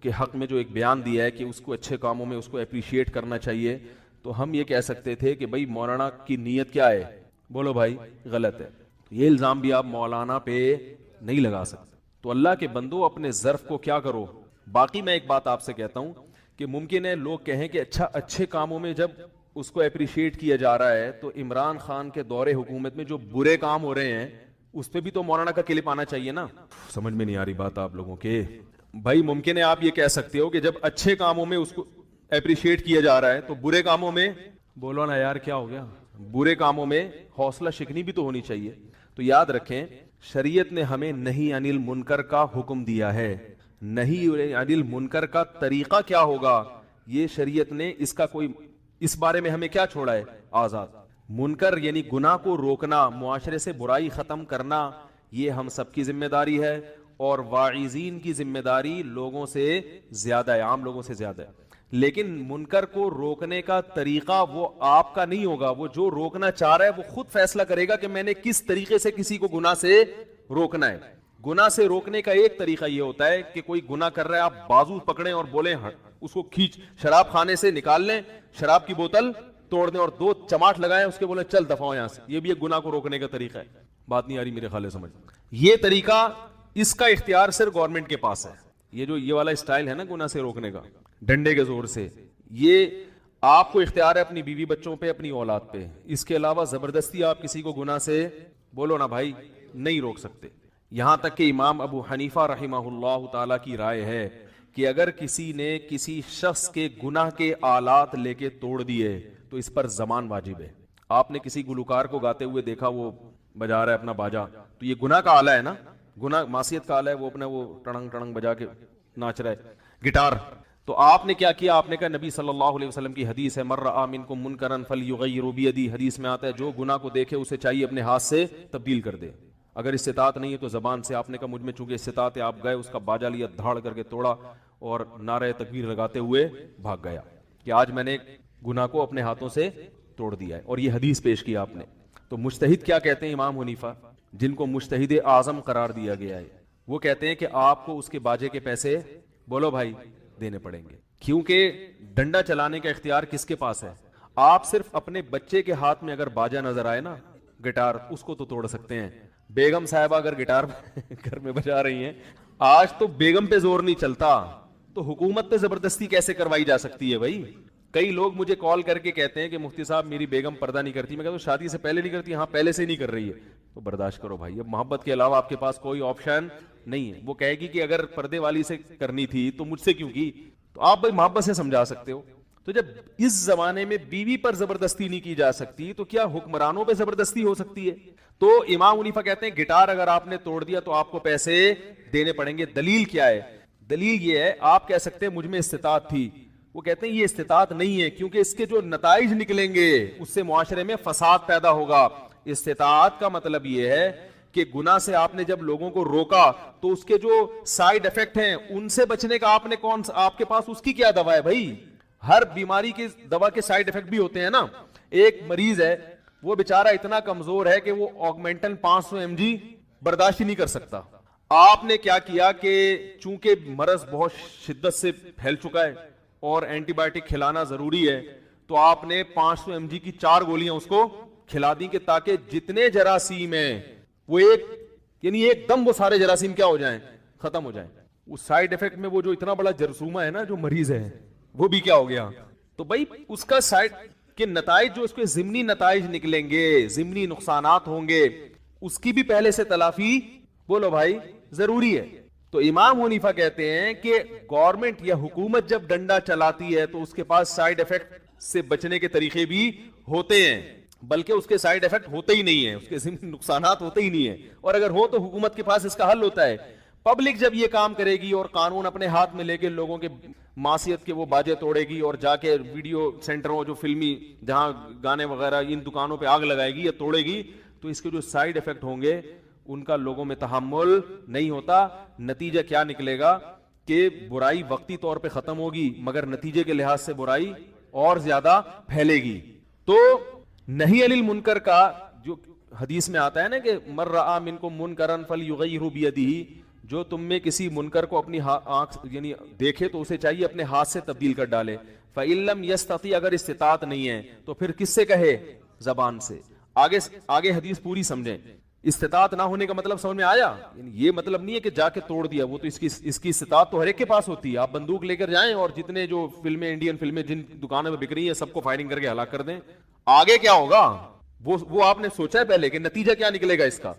کے حق میں جو ایک بیان دیا ہے کہ اس کو اچھے کاموں میں اس کو اپریشیٹ کرنا چاہیے، تو ہم یہ کہہ سکتے تھے کہ بھائی مولانا کی نیت کیا ہے؟ بولو بھائی غلط ہے۔ یہ الزام بھی آپ مولانا پہ نہیں لگا سکتے۔ تو اللہ کے بندو اپنے ظرف کو کیا کرو۔ باقی میں ایک بات آپ سے کہتا ہوں کہ ممکن ہے لوگ کہیں کہ اچھے کاموں میں جب اس کو اپریشیٹ کیا جا رہا ہے تو عمران خان کے دور حکومت میں جو برے کام ہو رہے ہیں اس پہ بھی تو مولانا کا کلپ آنا چاہیے نا۔ سمجھ میں نہیں آ رہی بات آپ لوگوں کے بھائی؟ ممکن ہے آپ یہ کہہ سکتے ہو کہ جب اچھے کاموں میں اس کو اپریشیٹ کیا جا رہا ہے تو برے کاموں میں، بولو نا یار کیا ہو گیا، برے کاموں میں حوصلہ شکنی بھی تو ہونی چاہیے۔ تو یاد رکھیں شریعت نے ہمیں نہیں انل منکر کا حکم دیا ہے، نہیں انل منکر کا طریقہ کیا ہوگا یہ شریعت نے اس بارے میں ہمیں کیا چھوڑا ہے؟ آزاد۔ منکر یعنی گناہ کو روکنا، معاشرے سے برائی ختم کرنا، یہ ہم سب کی ذمہ داری ہے، اور واعظین کی ذمہ داری لوگوں سے زیادہ ہے، عام لوگوں سے زیادہ ہے۔ لیکن منکر کو روکنے کا طریقہ وہ آپ کا نہیں ہوگا، وہ جو روکنا چاہ رہا ہے وہ خود فیصلہ کرے گا کہ میں نے کس طریقے سے کسی کو گناہ سے روکنا ہے۔ گناہ سے روکنے کا ایک طریقہ یہ ہوتا ہے کہ کوئی گناہ کر رہا ہے، آپ بازو پکڑیں اور بولیں اس کو کھینچ، شراب خانے سے نکال لیں، شراب کی بوتل توڑ دیں اور 2 چماٹ لگائیں، اس کے بولیں چل دفعہ ہو یہاں سے۔ یہ بھی ایک گناہ کو روکنے کا طریقہ ہے۔ بات نہیں آ رہی میرے خیال سمجھ؟ یہ طریقہ، اس کا اختیار صرف گورنمنٹ کے پاس ہے۔ یہ والا اسٹائل ہے نا گناہ سے روکنے کا، ڈنڈے کے زور سے، یہ آپ کو اختیار ہے اپنی بیوی بچوں پہ، اپنی اولاد پہ۔ اس کے علاوہ زبردستی آپ کسی کو گناہ سے، بولو نا بھائی، نہیں روک سکتے۔ یہاں تک کہ امام ابو حنیفہ رحمہ اللہ تعالی کی رائے ہے کہ اگر کسی نے کسی شخص کے گناہ کے آلات لے کے توڑ دیے تو اس پر ضمان واجب ہے۔ آپ نے کسی گلوکار کو گاتے ہوئے دیکھا، وہ بجا رہا ہے اپنا باجا، تو یہ گناہ کا آلہ ہے نا، گناہ معصیت کا آلہ ہے، وہ اپنا وہ ٹڑنگ ٹڑنگ بجا کے ناچ رہا ہے، گٹار۔ تو آپ نے کیا کیا؟ آپ نے کہا، نبی صلی اللہ علیہ وسلم کی حدیث ہے، من رأى منکم منکرا فلیغیرہ بیدہ، حدیث میں آتا ہے جو گناہ کو دیکھے اسے چاہیے اپنے ہاتھ سے تبدیل کر دے، اگر استطاعت نہیں ہے تو زبان سے۔ آپ نے کہا مجھ میں چونکہ استطاعت ہے، آپ گئے اس کا باجا لیا، دھاڑ کر کے توڑا اور نعرہ تکبیر لگاتے ہوئے بھاگ گیا کہ آج میں نے گناہ کو اپنے ہاتھوں سے توڑ دیا ہے، اور یہ حدیث پیش کی آپ نے۔ تو مجتہد کیا کہتے ہیں امام حنیفہ، جن کو مجتہد اعظم قرار دیا گیا ہے، وہ کہتے ہیں کہ آپ کو اس کے باجے کے پیسے، بولو بھائی، دینے پڑیں گے، کیونکہ ڈنڈا چلانے کا اختیار کس کے پاس ہے؟ آپ صرف اپنے بچے کے ہاتھ میں اگر باجا نظر آئے نا، گٹار، اس کو تو توڑ سکتے ہیں۔ بیگم صاحبہ اگر گٹار گھر میں بجا رہی ہیں، آج تو بیگم پہ زور نہیں چلتا، تو حکومت پہ زبردستی کیسے کروائی جا سکتی ہے بھائی؟ کئی لوگ مجھے کال کر کے کہتے ہیں کہ مفتی صاحب میری بیگم پردہ نہیں کرتی۔ میں کہتا ہوں شادی سے پہلے نہیں کرتی؟ ہاں پہلے سے نہیں کر رہی ہے، تو برداشت کرو بھائی، اب محبت کے علاوہ آپ کے پاس کوئی آپشن نہیں ہے۔ وہ کہے گی کہ اگر پردے والی سے کرنی تھی تو مجھ سے کیوں کی؟ تو آپ بھائی محبت سے سمجھا سکتے ہو۔ تو جب اس زمانے میں بیوی پر زبردستی نہیں کی جا سکتی تو کیا حکمرانوں پہ زبردستی ہو سکتی ہے؟ تو امام حنیفہ کہتے ہیں گٹار اگر آپ نے توڑ دیا تو آپ کو پیسے دینے پڑیں گے۔ دلیل کیا ہے؟ دلیل یہ ہے، آپ کہہ سکتے ہیں مجھ میں استطاعت تھی، وہ کہتے ہیں یہ استطاعت نہیں ہے، کیونکہ اس کے جو نتائج نکلیں گے اس سے معاشرے میں فساد پیدا ہوگا۔ استطاعت کا مطلب یہ ہے کہ گناہ سے آپ نے جب لوگوں کو روکا تو اس کے جو سائیڈ افیکٹ ہیں ان سے بچنے کا آپ نے آپ کے پاس اس کی کیا دوا ہے بھائی؟ ہر بیماری کی دوا کے سائیڈ افیکٹ بھی ہوتے ہیں نا۔ ایک مریض ہے، وہ بیچارہ اتنا کمزور ہے کہ وہ آگمنٹن 500 mg برداشت ہی نہیں کر سکتا۔ آپ نے کیا کیا کہ چونکہ مرض بہت شدت سے پھیل چکا ہے اور اینٹی بایوٹک کھلانا ضروری ہے تو آپ نے 500 mg کی 4 گولیاں اس کو کھلا دی کہ تاکہ جتنے جراثیم ہیں وہ ایک دم وہ سارے جراثیم کیا ہو جائیں, ختم ہو جائیں. اس سائیڈ ایفیکٹ میں وہ جو اتنا بڑا جرثومہ ہے نا جو مریض ہے وہ بھی کیا ہو گیا. تو بھائی اس کا سائیڈ کے نتائج جو اس کے ضمنی نتائج نکلیں گے, ضمنی نقصانات ہوں گے, اس کی بھی پہلے سے تلافی بولو بھائی ضروری ہے. تو امام حنیفہ کہتے ہیں کہ گورنمنٹ یا حکومت جب ڈنڈا چلاتی ہے تو اس کے پاس سائیڈ ایفیکٹ سے بچنے کے طریقے بھی ہوتے ہیں, بلکہ اس کے سائیڈ ایفیکٹ ہوتے ہی نہیں ہیں, اس کے ضمن نقصانات ہوتے ہی نہیں ہیں, اور اگر ہو تو حکومت کے پاس اس کا حل ہوتا ہے. پبلک جب یہ کام کرے گی اور قانون اپنے ہاتھ میں لے کے لوگوں کے معصیت کے وہ باجے توڑے گی اور جا کے ویڈیو سینٹروں جو فلمی جہاں گانے وغیرہ ان دکانوں پہ آگ لگائے گی یا توڑے گی, تو اس کے جو سائیڈ ایفیکٹ ہوں گے ان کا لوگوں میں تحمل نہیں ہوتا. نتیجہ کیا نکلے گا کہ برائی وقتی طور پہ ختم ہوگی مگر نتیجے کے لحاظ سے برائی اور زیادہ پھیلے گی. تو نہی عن المنکر کا جو حدیث میں آتا ہے نا کہ من رأى منکم منکرا فلیغیرہ بیدہ, جو تم میں کسی منکر کو اپنی آنکھ یعنی دیکھے تو اسے چاہیے اپنے ہاتھ سے تبدیل کر ڈالے. فإن لم یستطع, اگر استطاعت نہیں ہے تو پھر کس سے کہے, زبان سے. آگے حدیث پوری سمجھیں. استطاعت نہ ہونے کا مطلب سمجھ میں آیا, یہ مطلب نہیں ہے کہ جا کے توڑ دیا, وہ تو اس کی استطاعت تو ہر ایک کے پاس ہوتی ہے. آپ بندوق لے کر جائیں اور جتنے جو فلمیں انڈین فلمیں جن دکانوں میں بک رہی ہیں سب کو فائرنگ کر کے ہلاک کر دیں. آگے کیا ہوگا وہ آپ نے سوچا ہے پہلے کہ نتیجہ کیا نکلے گا اس کا.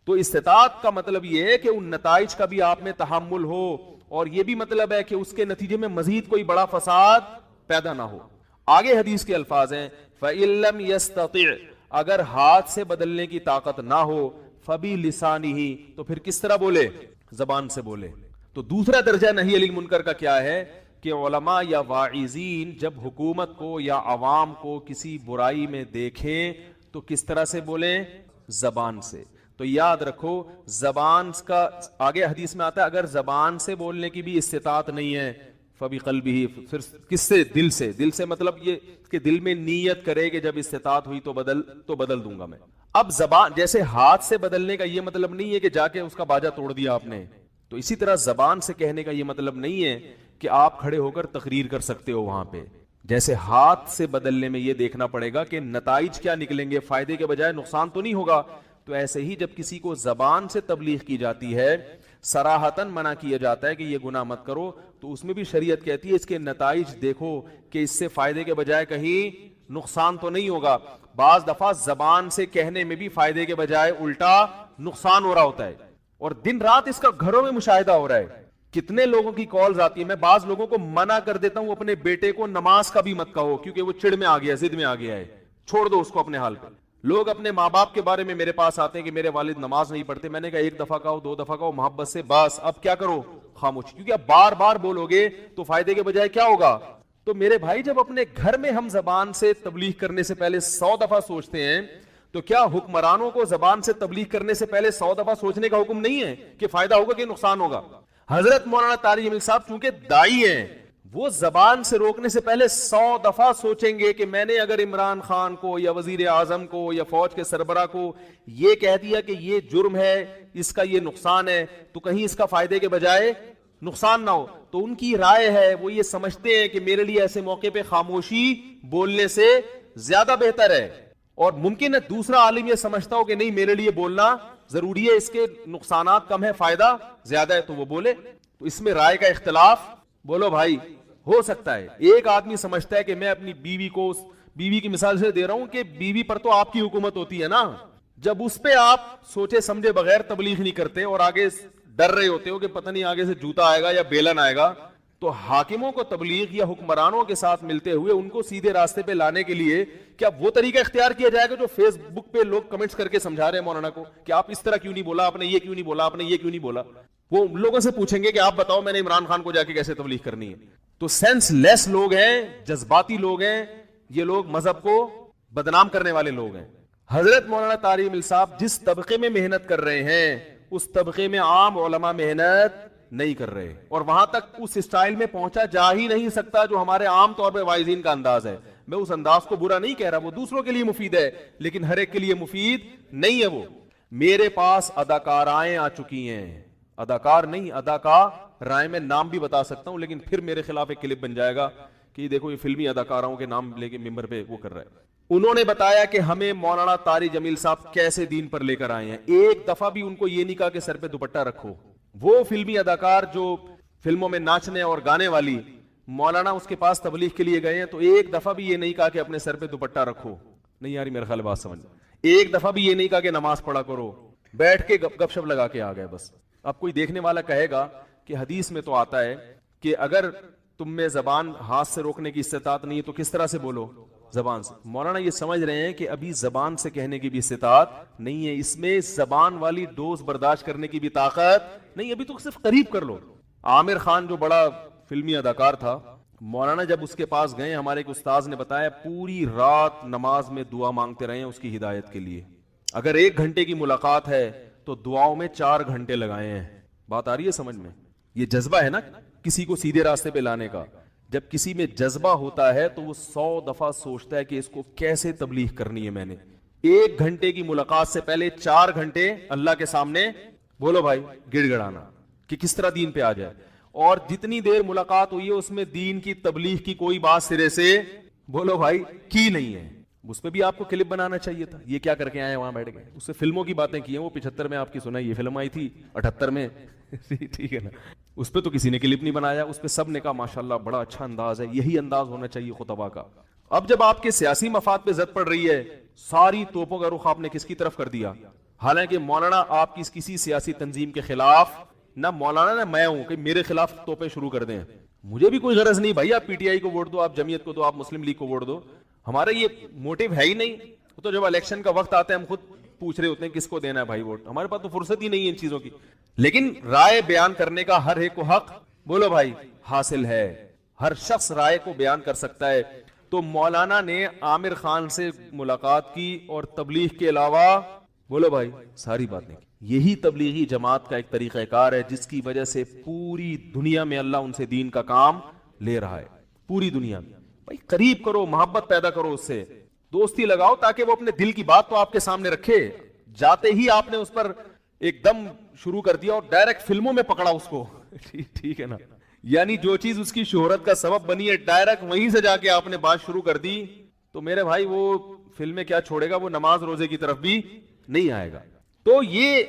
تو استطاعت کا مطلب یہ ہے کہ ان نتائج کا بھی آپ میں تحمل ہو, اور یہ بھی مطلب ہے کہ اس کے نتیجے میں مزید کوئی بڑا فساد پیدا نہ ہو. آگے حدیث کے الفاظ ہیں فإن لم يستطع, اگر ہاتھ سے بدلنے کی طاقت نہ ہو, فبلسانہ, تو پھر کس طرح بولے, زبان سے بولے. تو دوسرا درجہ نہی عن المنکر کا کیا ہے کہ علماء یا واعظین جب حکومت کو یا عوام کو کسی برائی میں دیکھیں تو کس طرح سے بولیں, زبان سے. تو یاد رکھو زبان کا, آگے حدیث میں آتا ہے اگر زبان سے بولنے کی بھی استطاعت نہیں ہے فبقلبہ, پھر کس سے, دل سے. دل سے مطلب یہ کہ دل میں نیت کرے کہ جب استطاعت ہوئی تو بدل دوں گا میں. اب زبان جیسے ہاتھ سے بدلنے کا یہ مطلب نہیں ہے کہ جا کے اس کا باجا توڑ دیا آپ نے, تو اسی طرح زبان سے کہنے کا یہ مطلب نہیں ہے کہ آپ کھڑے ہو کر تقریر کر سکتے ہو وہاں پہ. جیسے ہاتھ سے بدلنے میں یہ دیکھنا پڑے گا کہ نتائج کیا نکلیں گے, فائدے کے بجائے نقصان تو نہیں ہوگا. تو ایسے ہی جب کسی کو زبان سے تبلیغ کی جاتی ہے, صراحتاً منع کیا جاتا ہے کہ یہ گناہ مت کرو, تو اس میں بھی شریعت کہتی ہے اس کے نتائج دیکھو کہ اس سے فائدے کے بجائے کہیں نقصان تو نہیں ہوگا. بعض دفعہ زبان سے کہنے میں بھی فائدے کے بجائے الٹا نقصان ہو رہا ہوتا ہے, اور دن رات اس کا گھروں میں مشاہدہ ہو رہا ہے. کتنے لوگوں کی کالز آتی ہے, میں بعض لوگوں کو منع کر دیتا ہوں اپنے بیٹے کو نماز کا بھی مت کہو کیونکہ وہ چڑ میں آ گیا, ضد میں آ گیا ہے, چھوڑ دو اس کو اپنے حال پہ. لوگ اپنے ماں باپ کے بارے میں میرے پاس آتے ہیں کہ میرے والد نماز نہیں پڑھتے. میں نے کہا ایک دفعہ کہو, 2 دفعہ کہو محبت سے, بس اب کیا کرو, خاموش, کیونکہ اب بار بار بولو گے تو فائدے کے بجائے کیا ہوگا. تو میرے بھائی جب اپنے گھر میں ہم زبان سے تبلیغ کرنے سے پہلے 100 دفعہ سوچتے ہیں, تو کیا حکمرانوں کو زبان سے تبلیغ کرنے سے پہلے 100 دفعہ سوچنے کا حکم نہیں ہے کہ فائدہ ہوگا کہ نقصان ہوگا. حضرت مولانا طارق جمیل صاحب چونکہ دائی ہیں, وہ زبان سے روکنے سے پہلے 100 دفعہ سوچیں گے کہ میں نے اگر عمران خان کو یا وزیر اعظم کو یا فوج کے سربراہ کو یہ کہہ دیا کہ یہ جرم ہے, اس کا یہ نقصان ہے, تو کہیں اس کا فائدے کے بجائے نقصان نہ ہو. تو ان کی رائے ہے, وہ یہ سمجھتے ہیں کہ میرے لیے ایسے موقع پہ خاموشی بولنے سے زیادہ بہتر ہے. اور ممکن ہے دوسرا عالم یہ سمجھتا ہو کہ نہیں میرے لیے بولنا ضروری ہے, اس کے نقصانات کم ہے فائدہ زیادہ ہے, تو وہ بولے. تو اس میں رائے کا اختلاف بولو بھائی ہو سکتا ہے. ایک آدمی سمجھتا ہے کہ میں اپنی بیوی کی مثال سے دے رہا ہوں کہ بیوی پر تو آپ کی حکومت ہوتی ہے نا, جب اس پہ آپ سوچے سمجھے بغیر تبلیغ نہیں کرتے اور آگے ڈر رہے ہوتے ہو کہ پتہ نہیں آگے سے جوتا آئے گا یا بیلن آئے گا, تو حاکموں کو تبلیغ یا حکمرانوں کے ساتھ ملتے ہوئے ان کو سیدھے راستے پہ لانے کے لیے کیا وہ طریقہ اختیار کیا جائے گا جو فیس بک پہ لوگ کمنٹس کر کے سمجھا رہے ہیں مولانا کو کہ آپ اس طرح کیوں نہیں بولا, آپ نے یہ کیوں نہیں بولا, آپ نے یہ کیوں نہیں بولا. وہ لوگوں سے پوچھیں گے کہ آپ بتاؤ میں نے عمران خان کو جا کے کیسے تبلیغ کرنی ہے. تو سینس لیس لوگ ہیں, جذباتی لوگ ہیں, یہ لوگ مذہب کو بدنام کرنے والے لوگ ہیں. حضرت مولانا طارق جمیل صاحب جس طبقے میں محنت کر رہے ہیں اس طبقے میں عام علماء محنت نہیں کر رہے, اور وہاں تک اس اسٹائل میں پہنچا جا ہی نہیں سکتا جو ہمارے عام طور پہ واعظین کا انداز ہے. میں اس انداز کو برا نہیں کہہ رہا, وہ دوسروں کے لیے مفید ہے لیکن ہر ایک کے لیے مفید نہیں ہے. وہ میرے پاس اداکارائیں آ چکی ہیں, اداکار نہیں اداکارائیں, میں نام بھی بتا سکتا ہوں لیکن پھر میرے خلاف ایک کلپ بن جائے گا کہ دیکھو یہ فلمی اداکاروں کے نام لے کے ممبر پہ وہ کر رہا ہے. انہوں نے بتایا کہ ہمیں مولانا طارق جمیل صاحب کیسے دین پر لے کر آئے ہیں. ایک دفعہ بھی ان کو یہ نہیں کہا کہ سر پہ دوپٹہ رکھو. وہ فلمی اداکار جو فلموں میں ناچنے اور گانے والی, مولانا اس کے پاس تبلیغ کے لیے گئے ہیں تو ایک دفعہ بھی یہ نہیں کہا کہ اپنے سر پہ دوپٹہ رکھو. نہیں یاری میرا خیال بات سمجھ. ایک دفعہ بھی یہ نہیں کہا کہ نماز پڑھا کرو, بیٹھ کے گپ شپ لگا کے آ گئے بس. اب کوئی دیکھنے والا کہے گا کہ حدیث میں تو آتا ہے کہ اگر تم میں زبان ہاتھ سے روکنے کی استطاعت نہیں ہے تو کس طرح سے بولو, زبان سے. مولانا یہ سمجھ رہے ہیں کہ ابھی زبان سے کہنے کی بھی استطاعت نہیں ہے, اس میں زبان والی ڈوز برداشت کرنے کی بھی طاقت نہیں, ابھی تو صرف قریب کر لو. عامر خان جو بڑا فلمی اداکار تھا, مولانا جب اس کے پاس گئے, ہمارے ایک استاذ نے بتایا پوری رات نماز میں دعا مانگتے رہے ہیں اس کی ہدایت کے لیے. اگر 1 گھنٹے کی ملاقات ہے تو دعاؤں میں 4 گھنٹے لگائے ہیں. بات آ رہی ہے سمجھ میں؟ یہ جذبہ ہے نا کسی کو سیدھے راستے پہ لانے کا. جب کسی میں جذبہ ہوتا ہے تو وہ 100 دفعہ سوچتا ہے کہ اس کو کیسے تبلیغ کرنی ہے. میں نے 1 گھنٹے کی ملاقات سے پہلے 4 گھنٹے اللہ کے سامنے بولو بھائی گڑ گڑانا کہ کس طرح دین پہ آ جائے. اور جتنی دیر ملاقات ہوئی ہے اس میں دین کی تبلیغ کی کوئی بات سرے سے بولو بھائی کی نہیں ہے. اس پہ بھی آپ کو کلپ بنانا چاہیے تھا. یہ کیا کر کے آئے وہاں بیٹھ گئے, اس سے فلموں کی باتیں کی ہیں. وہ 75 میں آپ کی سنا, یہ فلم آئی تھی 78 میں ٹھیک ہے نا, اس پہ تو کسی نے کلپ نہیں بنایا. اس پہ سب نے کہا ماشاءاللہ بڑا اچھا انداز ہے, یہی انداز ہونا چاہیے خطبہ کا. اب جب آپ کے سیاسی مفاد پہ زد پڑ رہی ہے, ساری توپوں کا رخ آپ نے کس کی طرف کر دیا. حالانکہ مولانا آپ کی کسی سیاسی تنظیم کے خلاف نہ مولانا نہ میں ہوں کہ میرے خلاف توپیں شروع کر دیں. مجھے بھی کوئی غرض نہیں بھائی, آپ پی ٹی آئی کو ووٹ دو, آپ جمعیت کو دو, آپ مسلم لیگ کو ووٹ دو, ہمارا یہ موٹیو ہے ہی نہیں. تو جب الیکشن کا وقت آتا ہے ہم خود پوچھ رہے ہوتے ہیں کس کو دینا ہے بھائی ووٹ. ہمارے پاس تو فرصت ہی نہیں ہے ان چیزوں کی. لیکن رائے بیان کرنے کا ہر ایک کو حق بولو بھائی حاصل ہے, ہر شخص رائے کو بیان کر سکتا ہے. تو مولانا نے عامر خان سے ملاقات کی اور تبلیغ کے علاوہ بولو بھائی ساری باتیں کی. یہی تبلیغی جماعت کا ایک طریقہ کار ہے جس کی وجہ سے پوری دنیا میں اللہ ان سے دین کا کام لے رہا ہے. پوری دنیا میں بھائی قریب کرو, محبت پیدا کرو, اس سے دوستی لگاؤ تاکہ وہ اپنے دل کی بات تو آپ کے سامنے رکھے. جاتے ہی آپ نے اس پر ایک دم شروع کر دیا اور ڈائریکٹ فلموں میں پکڑا اس کو ٹھیک ہے نا, یعنی جو چیز اس کی شہرت کا سبب بنی ہے ڈائریکٹ وہیں سے جا کے آپ نے بات شروع کر دی. تو میرے بھائی وہ فلمیں کیا چھوڑے گا, وہ نماز روزے کی طرف بھی نہیں آئے گا. تو یہ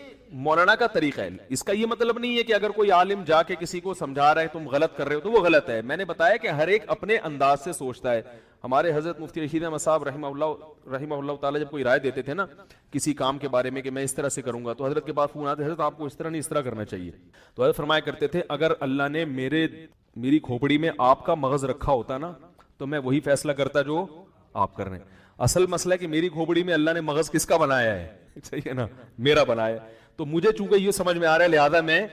مولانا کا طریقہ ہے. اس کا یہ مطلب نہیں ہے کہ اگر کوئی عالم جا کے کسی کو سمجھا رہا ہے تم غلط کر رہے ہو تو وہ غلط ہے. میں نے بتایا کہ ہر ایک اپنے انداز سے سوچتا ہے. ہمارے حضرت مفتی رشید احمد صاحب رحمہ اللہ تعالی جب کوئی رائے دیتے تھے نا کسی کام کے بارے میں کہ میں اس طرح سے کروں گا, تو حضرت کے پاس فون آتے, حضرت آپ کو اس طرح نہیں اس طرح کرنا چاہیے. تو حضرت فرمایا کرتے تھے اگر اللہ نے میری کھوپڑی میں آپ کا مغز رکھا ہوتا نا تو میں وہی فیصلہ کرتا جو آپ کر رہے ہیں. اصل مسئلہ ہے کہ میری کھوپڑی میں اللہ نے مغز کس کا بنایا ہے, صحیح ہے نا, میرا بنایا ہے. تو مجھے چونکہ یہ سمجھ میں آ رہا ہے لہذا میں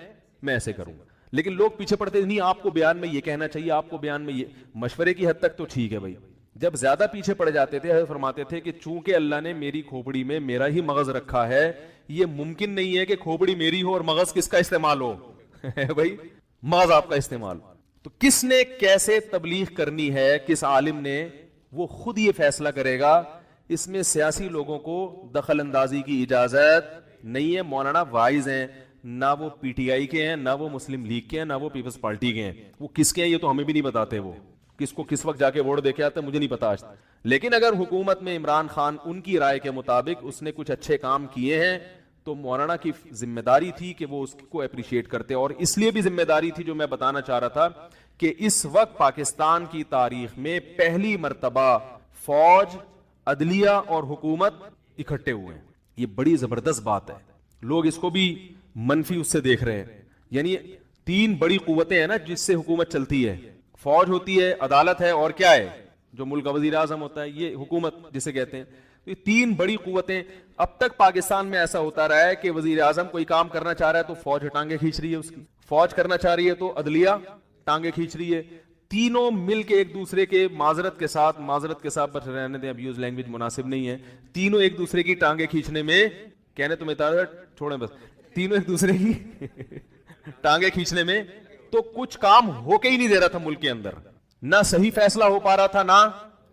ایسے کروں گا. لیکن لوگ پیچھے پڑتے نہیں, آپ کو بیان میں یہ کہنا چاہیے, آپ کو بیان میں یہ. مشورے کی حد تک تو ٹھیک ہے بھائی. جب زیادہ پیچھے پڑ جاتے تھے حضرت فرماتے تھے کہ چونکہ اللہ نے میری کھوپڑی میں میرا ہی مغز رکھا ہے, یہ ممکن نہیں ہے کہ کھوپڑی میری ہو اور مغز کس کا استعمال ہو بھائی مغز آپ کا استعمال. تو کس نے کیسے تبلیغ کرنی ہے, کس عالم نے, وہ خود یہ فیصلہ کرے گا. اس میں سیاسی لوگوں کو دخل اندازی کی اجازت نہیں ہے. مولانا وائز ہیں, نہ وہ پی ٹی آئی کے ہیں, نہ وہ مسلم لیگ کے ہیں, نہ وہ پیپلز پارٹی کے ہیں. وہ کس کے ہیں یہ تو ہمیں بھی نہیں بتاتے, وہ کس کو کس وقت جا کے ووٹ دے کے آتے مجھے نہیں پتا آج. لیکن اگر حکومت میں عمران خان ان کی رائے کے مطابق اس نے کچھ اچھے کام کیے ہیں تو مولانا کی ذمہ داری تھی کہ وہ اس کو اپریشیٹ کرتے. اور اس لیے بھی ذمہ داری تھی جو میں بتانا چاہ رہا تھا کہ اس وقت پاکستان کی تاریخ میں پہلی مرتبہ فوج, عدلیہ اور حکومت اکٹھے ہوئے ہیں. یہ بڑی زبردست بات ہے. لوگ اس کو بھی منفی اس سے دیکھ رہے ہیں. یعنی 3 بڑی قوتیں ہیں نا جس سے حکومت چلتی ہے. فوج ہوتی ہے, عدالت ہے, اور کیا ہے جو ملک کا وزیر اعظم ہوتا ہے, یہ حکومت جسے کہتے ہیں. یہ 3 بڑی قوتیں. اب تک پاکستان میں ایسا ہوتا رہا ہے کہ وزیر اعظم کوئی کام کرنا چاہ رہا ہے تو فوج ٹانگیں کھینچ رہی ہے اس کی, فوج کرنا چاہ رہی ہے تو عدلیہ ٹانگیں کھینچ رہی ہے. تینوں مل کے ایک دوسرے کے معذرت کے ساتھ بس رہنے دیں, اب یوز لینگویج مناسب نہیں ہے, تینوں ایک دوسرے کی ٹانگیں کھینچنے میں, کہنے تمہیں چھوڑیں بس, تینوں ایک دوسرے کی ٹانگیں کھینچنے میں تو کچھ کام ہو کے ہی نہیں دے رہا تھا ملک کے اندر. نہ صحیح فیصلہ ہو پا رہا تھا نہ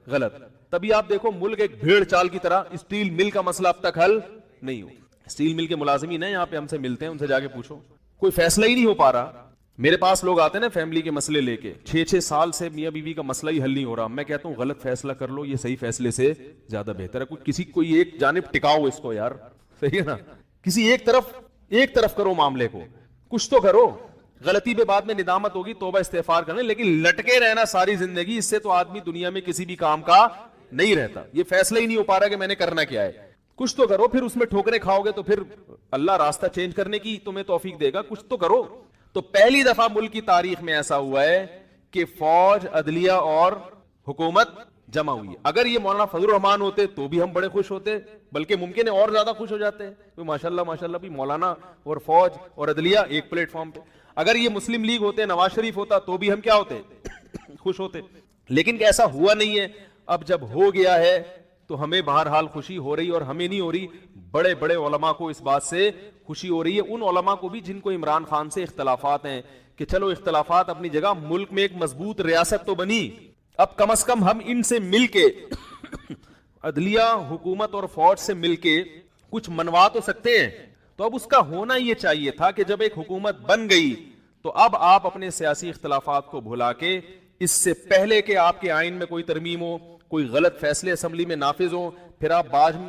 غلط. تبھی آپ دیکھو ملک ایک بھیڑ چال کی طرح, اسٹیل مل کا مسئلہ اب تک حل نہیں ہو. اسٹیل مل کے ملازمین ہیں یہاں پہ ہم سے ملتے ہیں, ان سے جا کے پوچھو, کوئی فیصلہ ہی نہیں ہو پا رہا. میرے پاس لوگ آتے ہیں نا فیملی کے مسئلے لے کے, 6 سال سے میاں بیوی کا مسئلہ ہی حل نہیں ہو رہا, میں کہتا ہوں غلط فیصلہ کر لو, یہ صحیح فیصلے سے زیادہ بہتر ہے. کوئی ایک جانب ٹکاؤ اس کو یار, صحیح ہے نا, کسی ایک طرف کرو معاملے کو, کچھ تو کرو. غلطی پہ بعد میں ندامت ہوگی, توبہ استغفار کرنے, لیکن لٹکے رہنا ساری زندگی, اس سے تو آدمی دنیا میں کسی بھی کام کا نہیں رہتا. یہ فیصلہ ہی نہیں ہو پا رہا کہ میں نے کرنا کیا ہے. کچھ تو کرو, پھر اس میں ٹھوکریں کھاؤ گے تو پھر اللہ راستہ چینج کرنے کی تمہیں توفیق دے گا. کچھ تو کرو. تو پہلی دفعہ ملک کی تاریخ میں ایسا ہوا ہے کہ فوج, عدلیہ اور حکومت جمع ہوئی ہے. اگر یہ مولانا فضل الرحمان ہوتے تو بھی ہم بڑے خوش ہوتے, بلکہ ممکن ہے اور زیادہ خوش ہو جاتے ہیں. ماشاءاللہ بھی مولانا اور فوج اور عدلیہ ایک پلیٹ فارم پہ. اگر یہ مسلم لیگ ہوتے, نواز شریف ہوتا, تو بھی ہم کیا ہوتے, خوش ہوتے. لیکن ایسا ہوا نہیں ہے. اب جب ہو گیا ہے تو ہمیں بہرحال خوشی ہو رہی, اور ہمیں نہیں ہو رہی, بڑے بڑے علماء کو اس بات سے خوشی ہو رہی ہے. ان علماء کو بھی جن کو عمران خان سے اختلافات ہیں, کہ چلو اختلافات اپنی جگہ, ملک میں ایک مضبوط ریاست تو بنی, اب کم از کم ہم ان سے مل کے عدلیہ, حکومت اور فوج سے مل کے کچھ منوا تو سکتے ہیں. تو اب اس کا ہونا یہ چاہیے تھا کہ جب ایک حکومت بن گئی تو اب آپ اپنے سیاسی اختلافات کو بھلا کے, اس سے پہلے کہ آپ کے آئین میں کوئی ترمیم ہو, کوئی غلط فیصلے اسمبلی میں نافذ ہو, پھر آپ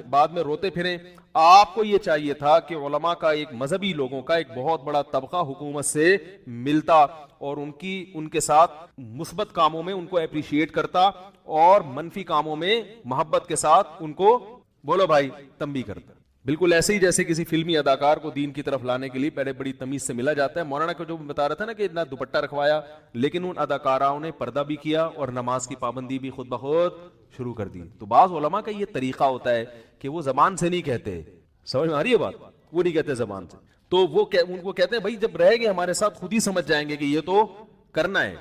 بعد میں روتے پھریں, آپ کو یہ چاہیے تھا کہ علماء کا, ایک مذہبی لوگوں کا ایک بہت بڑا طبقہ حکومت سے ملتا اور ان کے ساتھ مثبت کاموں میں ان کو اپریشیٹ کرتا, اور منفی کاموں میں محبت کے ساتھ ان کو, بولو بھائی, تنبیہ کرتا. بالکل ایسے ہی جیسے کسی فلمی اداکار کو دین کی طرف لانے کے لیے پہلے بڑی تمیز سے ملا جاتا ہے. مولانا کو جو بتا رہا تھا نا کہ اتنا دوپٹہ رکھوایا, لیکن ان اداکاراؤں نے پردہ بھی کیا اور نماز کی پابندی بھی خود بخود شروع کر دی. تو بعض علماء کا یہ طریقہ ہوتا ہے کہ وہ زبان سے نہیں کہتے, سمجھ میں آ رہی ہے بات, وہ نہیں کہتے زبان سے, تو وہ ان کو کہتے ہیں بھائی جب رہ گے ہمارے ساتھ خود ہی سمجھ جائیں گے کہ یہ تو کرنا ہے.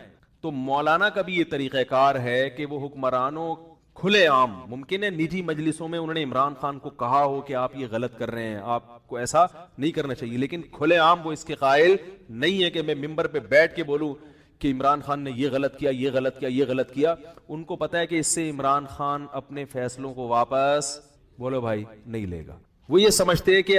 تو مولانا کا بھی یہ طریقہ کار ہے کہ وہ حکمرانوں کھلے عام, ممکن ہے نجی مجلسوں میں انہوں نے عمران خان کو کہا ہو کہ آپ یہ غلط کر رہے ہیں, آپ کو ایسا نہیں کرنا چاہیے, لیکن کھلے عام وہ اس کے قائل نہیں ہے کہ میں ممبر پہ بیٹھ کے بولوں کہ عمران خان نے یہ غلط کیا, یہ غلط کیا, یہ غلط کیا. ان کو پتا ہے کہ اس سے عمران خان اپنے فیصلوں کو واپس, بولو بھائی, نہیں لے گا. وہ یہ سمجھتے ہیں کہ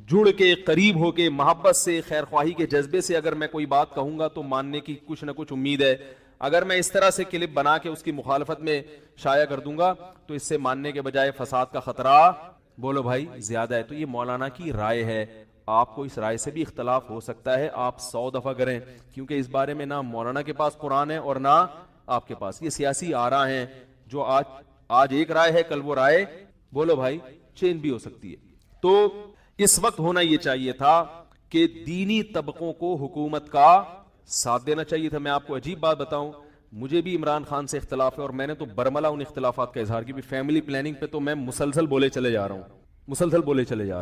جڑ کے, قریب ہو کے, محبت سے, خیر خواہی کے جذبے سے اگر میں کوئی بات کہوں گا تو ماننے کی کچھ نہ کچھ امید ہے. اگر میں اس طرح سے کلپ بنا کے اس کی مخالفت میں شائع کر دوں گا تو اس سے ماننے کے بجائے فساد کا خطرہ, بولو بھائی, زیادہ ہے. تو یہ مولانا کی رائے ہے, آپ کو اس رائے سے بھی اختلاف ہو سکتا ہے, آپ 100 دفعہ کریں, کیونکہ اس بارے میں نہ مولانا کے پاس قرآن ہے اور نہ آپ کے پاس. یہ سیاسی آراء ہیں جو آج ایک رائے ہے, کل وہ رائے, بولو بھائی, چینج بھی ہو سکتی ہے. تو اس وقت ہونا یہ چاہیے تھا کہ دینی طبقوں کو حکومت کا ساتھ دینا چاہیے تھا. میں آپ کو عجیب بات بتاؤں, مجھے بھی عمران خان سے اختلاف ہے اور میں نے تو برملا ان اختلافات کا اظہار کیا. فیملی پلاننگ پہ تو میں مسلسل بولے چلے جا رہا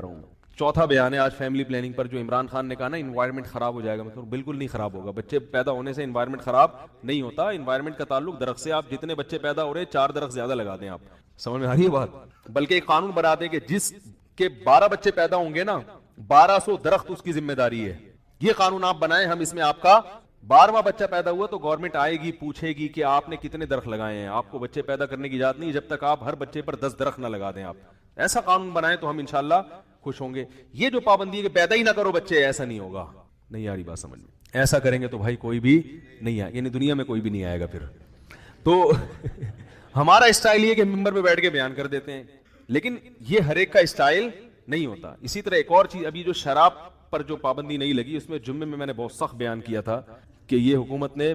ہوں. چوتھا بیان ہے آج فیملی پلاننگ پر, جو عمران خان نے کہا نا انوائرمنٹ خراب ہو جائے گا, مطلب بالکل نہیں خراب ہوگا. بچے پیدا ہونے سے انوائرمنٹ خراب نہیں ہوتا. انوائرمنٹ کا تعلق درخت سے, آپ جتنے بچے پیدا ہو رہے ہیں 4 درخت زیادہ لگا دیں, آپ سمجھ میں آ رہی ہے بات. بلکہ ایک قانون بنا دیں کہ جس کے 12 بچے پیدا ہوں گے نا, 1200 درخت اس کی ذمہ داری ہے. یہ قانون آپ بنائیں, ہم اس میں, آپ کا 12واں بچہ پیدا ہوا تو گورنمنٹ آئے گی, پوچھے گی کہ آپ نے کتنے درخت لگائے ہیں. آپ کو بچے پیدا کرنے کی اجازت نہیں جب تک آپ ہر بچے پر 10 درخت نہ لگا دیں. آپ ایسا قانون بنائیں تو ہم انشاءاللہ خوش ہوں گے. یہ جو پابندی ہے کہ پیدا ہی نہ کرو بچے, ایسا نہیں ہوگا. نہیں آ رہی بات سمجھ میں؟ ایسا کریں گے تو بھائی کوئی بھی نہیں آئے, یعنی دنیا میں کوئی بھی نہیں آئے گا پھر. تو ہمارا اسٹائل یہ کہ ممبر پہ بیٹھ کے بیان کر دیتے ہیں, لیکن یہ ہر ایک کا اسٹائل نہیں ہوتا. اسی طرح ایک اور چیز, ابھی جو شراب پر جو پابندی نہیں لگی, اس میں جمعے میں نے بہت سخت بیان کیا تھا کہ یہ حکومت نے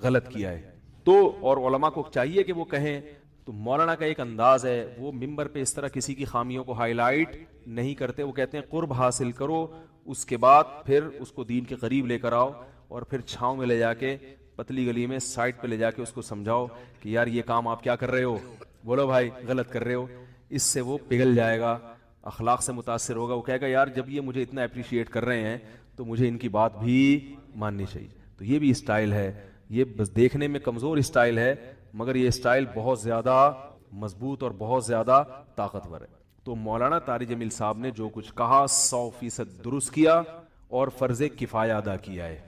غلط کیا ہے. تو اور علماء کو چاہیے کہ وہ کہیں. تو مولانا کا ایک انداز ہے, وہ ممبر پہ اس طرح کسی کی خامیوں کو ہائی لائٹ نہیں کرتے. وہ کہتے ہیں قرب حاصل کرو, اس کے بعد پھر اس کو دین کے قریب لے کر آؤ, اور پھر چھاؤں میں لے جا کے, پتلی گلی میں سائڈ پہ لے جا کے اس کو سمجھاؤ کہ یار یہ کام آپ کیا کر رہے ہو, بولو بھائی, غلط کر رہے ہو. اس سے وہ پگھل جائے گا, اخلاق سے متاثر ہوگا. وہ کہے گا یار جب یہ مجھے اتنا اپریشیٹ کر رہے ہیں تو مجھے ان کی بات بھی ماننی چاہیے. تو یہ بھی اسٹائل ہے, یہ بس دیکھنے میں کمزور اسٹائل ہے, مگر یہ اسٹائل بہت زیادہ مضبوط اور بہت زیادہ طاقتور ہے. تو مولانا طارق جمیل صاحب نے جو کچھ کہا 100% درست کیا اور فرض کفایہ ادا کیا ہے,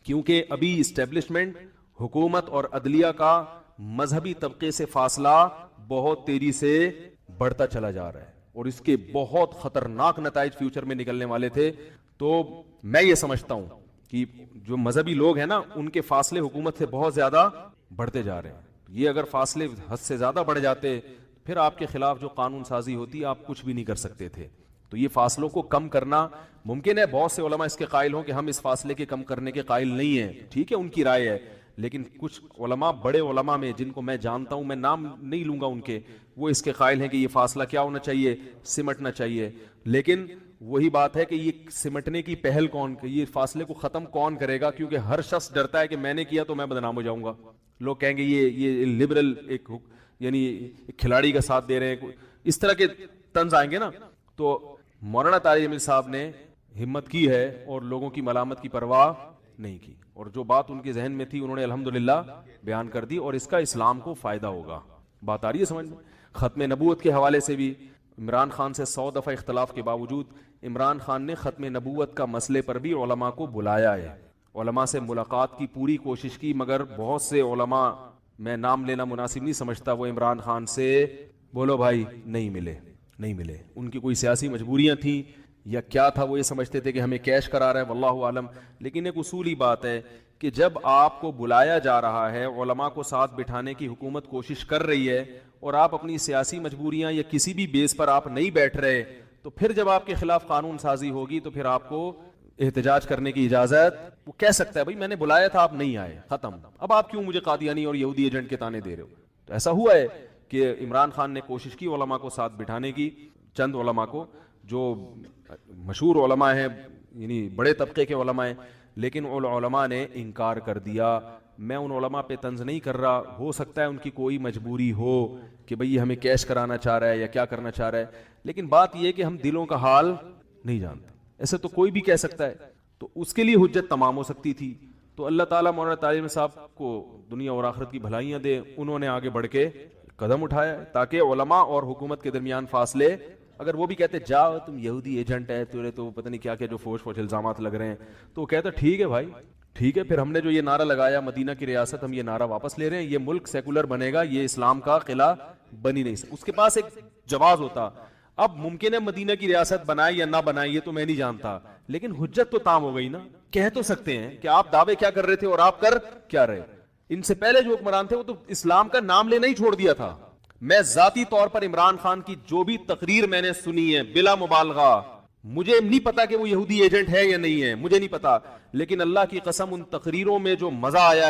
کیونکہ ابھی اسٹیبلشمنٹ, حکومت اور عدلیہ کا مذہبی طبقے سے فاصلہ بہت تیزی سے بڑھتا چلا جا رہا ہے, اور اس کے بہت خطرناک نتائج فیوچر میں نکلنے والے تھے. تو میں یہ سمجھتا ہوں کہ جو مذہبی لوگ ہیں نا ان کے فاصلے حکومت سے بہت زیادہ بڑھتے جا رہے ہیں. یہ اگر فاصلے حد سے زیادہ بڑھ جاتے پھر آپ کے خلاف جو قانون سازی ہوتی آپ کچھ بھی نہیں کر سکتے تھے. تو یہ فاصلوں کو کم کرنا ممکن ہے. بہت سے علماء اس کے قائل ہوں کہ ہم اس فاصلے کے کم کرنے کے قائل نہیں ہیں, ٹھیک ہے ان کی رائے ہے, لیکن کچھ علماء, بڑے علماء میں جن کو میں جانتا ہوں, میں نام نہیں لوں گا ان کے, وہ اس کے قائل ہیں کہ یہ فاصلہ کیا ہونا چاہیے, سمٹنا چاہیے. لیکن وہی بات ہے کہ یہ سمٹنے کی پہل کون, یہ فاصلے کو ختم کون کرے گا, کیونکہ ہر شخص ڈرتا ہے کہ میں نے کیا تو میں بدنام ہو جاؤں گا. لوگ کہیں گے یہ لبرل ایک یعنی ایک کھلاڑی کا ساتھ دے رہے ہیں, اس طرح کے طنز آئیں گے نا. تو مولانا طارق جمیل صاحب نے ہمت کی ہے اور لوگوں کی ملامت کی پرواہ نہیں کی, اور جو بات ان کے ذہن میں تھی انہوں نے الحمدللہ بیان کر دی, اور اس کا اسلام کو فائدہ ہوگا. بات آ رہی ہے سمجھ میں. ختم نبوت کے حوالے سے بھی عمران خان سے 100 دفعہ اختلاف کے باوجود عمران خان نے ختم نبوت کا مسئلے پر بھی علماء کو بلایا ہے, علماء سے ملاقات کی پوری کوشش کی, مگر بہت سے علماء, میں نام لینا مناسب نہیں سمجھتا, وہ عمران خان سے بولو بھائی نہیں ملے. ان کی کوئی سیاسی مجبوریاں تھیں یا کیا تھا, وہ یہ سمجھتے تھے کہ ہمیں کیش کرا رہا ہے, واللہ عالم. لیکن ایک اصولی بات ہے کہ جب آپ کو بلایا جا رہا ہے, علماء کو ساتھ بٹھانے کی حکومت کوشش کر رہی ہے, اور آپ اپنی سیاسی مجبوریاں یا کسی بھی بیس پر آپ نہیں بیٹھ رہے, تو پھر جب آپ کے خلاف قانون سازی ہوگی تو پھر آپ کو احتجاج کرنے کی اجازت, وہ کہہ سکتا ہے بھائی میں نے بلایا تھا آپ نہیں آئے, ختم, اب آپ کیوں مجھے قادیانی اور یہودی ایجنٹ کے تانے دے رہے ہو. تو ایسا ہوا ہے کہ عمران خان نے کوشش کی علماء کو ساتھ بٹھانے کی, چند علماء کو جو مشہور علماء ہیں, یعنی بڑے طبقے کے علماء ہیں, لیکن ان علماء نے انکار کر دیا. میں ان علماء پہ طنز نہیں کر رہا, ہو سکتا ہے ان کی کوئی مجبوری ہو کہ بھئی یہ ہمیں کیش کرانا چاہ رہا ہے یا کیا کرنا چاہ رہا ہے, لیکن بات یہ کہ ہم دلوں کا حال نہیں جانتے. ایسے تو کوئی بھی کہہ سکتا ہے, تو اس کے لیے حجت تمام ہو سکتی تھی. تو اللہ تعالیٰ مولانا طارق صاحب کو دنیا اور آخرت کی بھلائیاں دے, انہوں نے آگے بڑھ کے قدم اٹھایا تاکہ علماء اور حکومت کے درمیان فاصلے, اگر وہ بھی کہتے جاؤ تم یہودی ایجنٹ ہے, تو پتہ نہیں کیا کیا جو فوج الزامات لگ رہے ہیں, تو وہ کہتا ٹھیک ہے بھائی ٹھیک ہے, پھر ہم نے جو یہ نعرہ لگایا مدینہ کی ریاست, ہم یہ نعرہ واپس لے رہے ہیں, یہ ملک سیکولر بنے گا, یہ اسلام کا قلعہ بنی نہیں سکتا. اس کے پاس ایک جواز ہوتا. اب ممکن ہے مدینہ کی ریاست بنائے یا نہ بنائے یہ تو میں نہیں جانتا, لیکن حجت تو تام ہو گئی نا. کہہ تو سکتے ہیں کہ آپ دعوے کیا کر رہے تھے اور آپ کر کیا رہے. ان سے پہلے جو حکمران تھے وہ تو اسلام کا نام لینا ہی چھوڑ دیا تھا. میں ذاتی طور پر عمران خان کی جو بھی تقریر میں نے سنی ہے بلا مبالغہ, مجھے نہیں پتا کہ وہ یہودی ایجنٹ ہے یا نہیں ہے, مجھے نہیں پتا, لیکن اللہ کی قسم ان تقریروں میں جو مزہ آیا ہے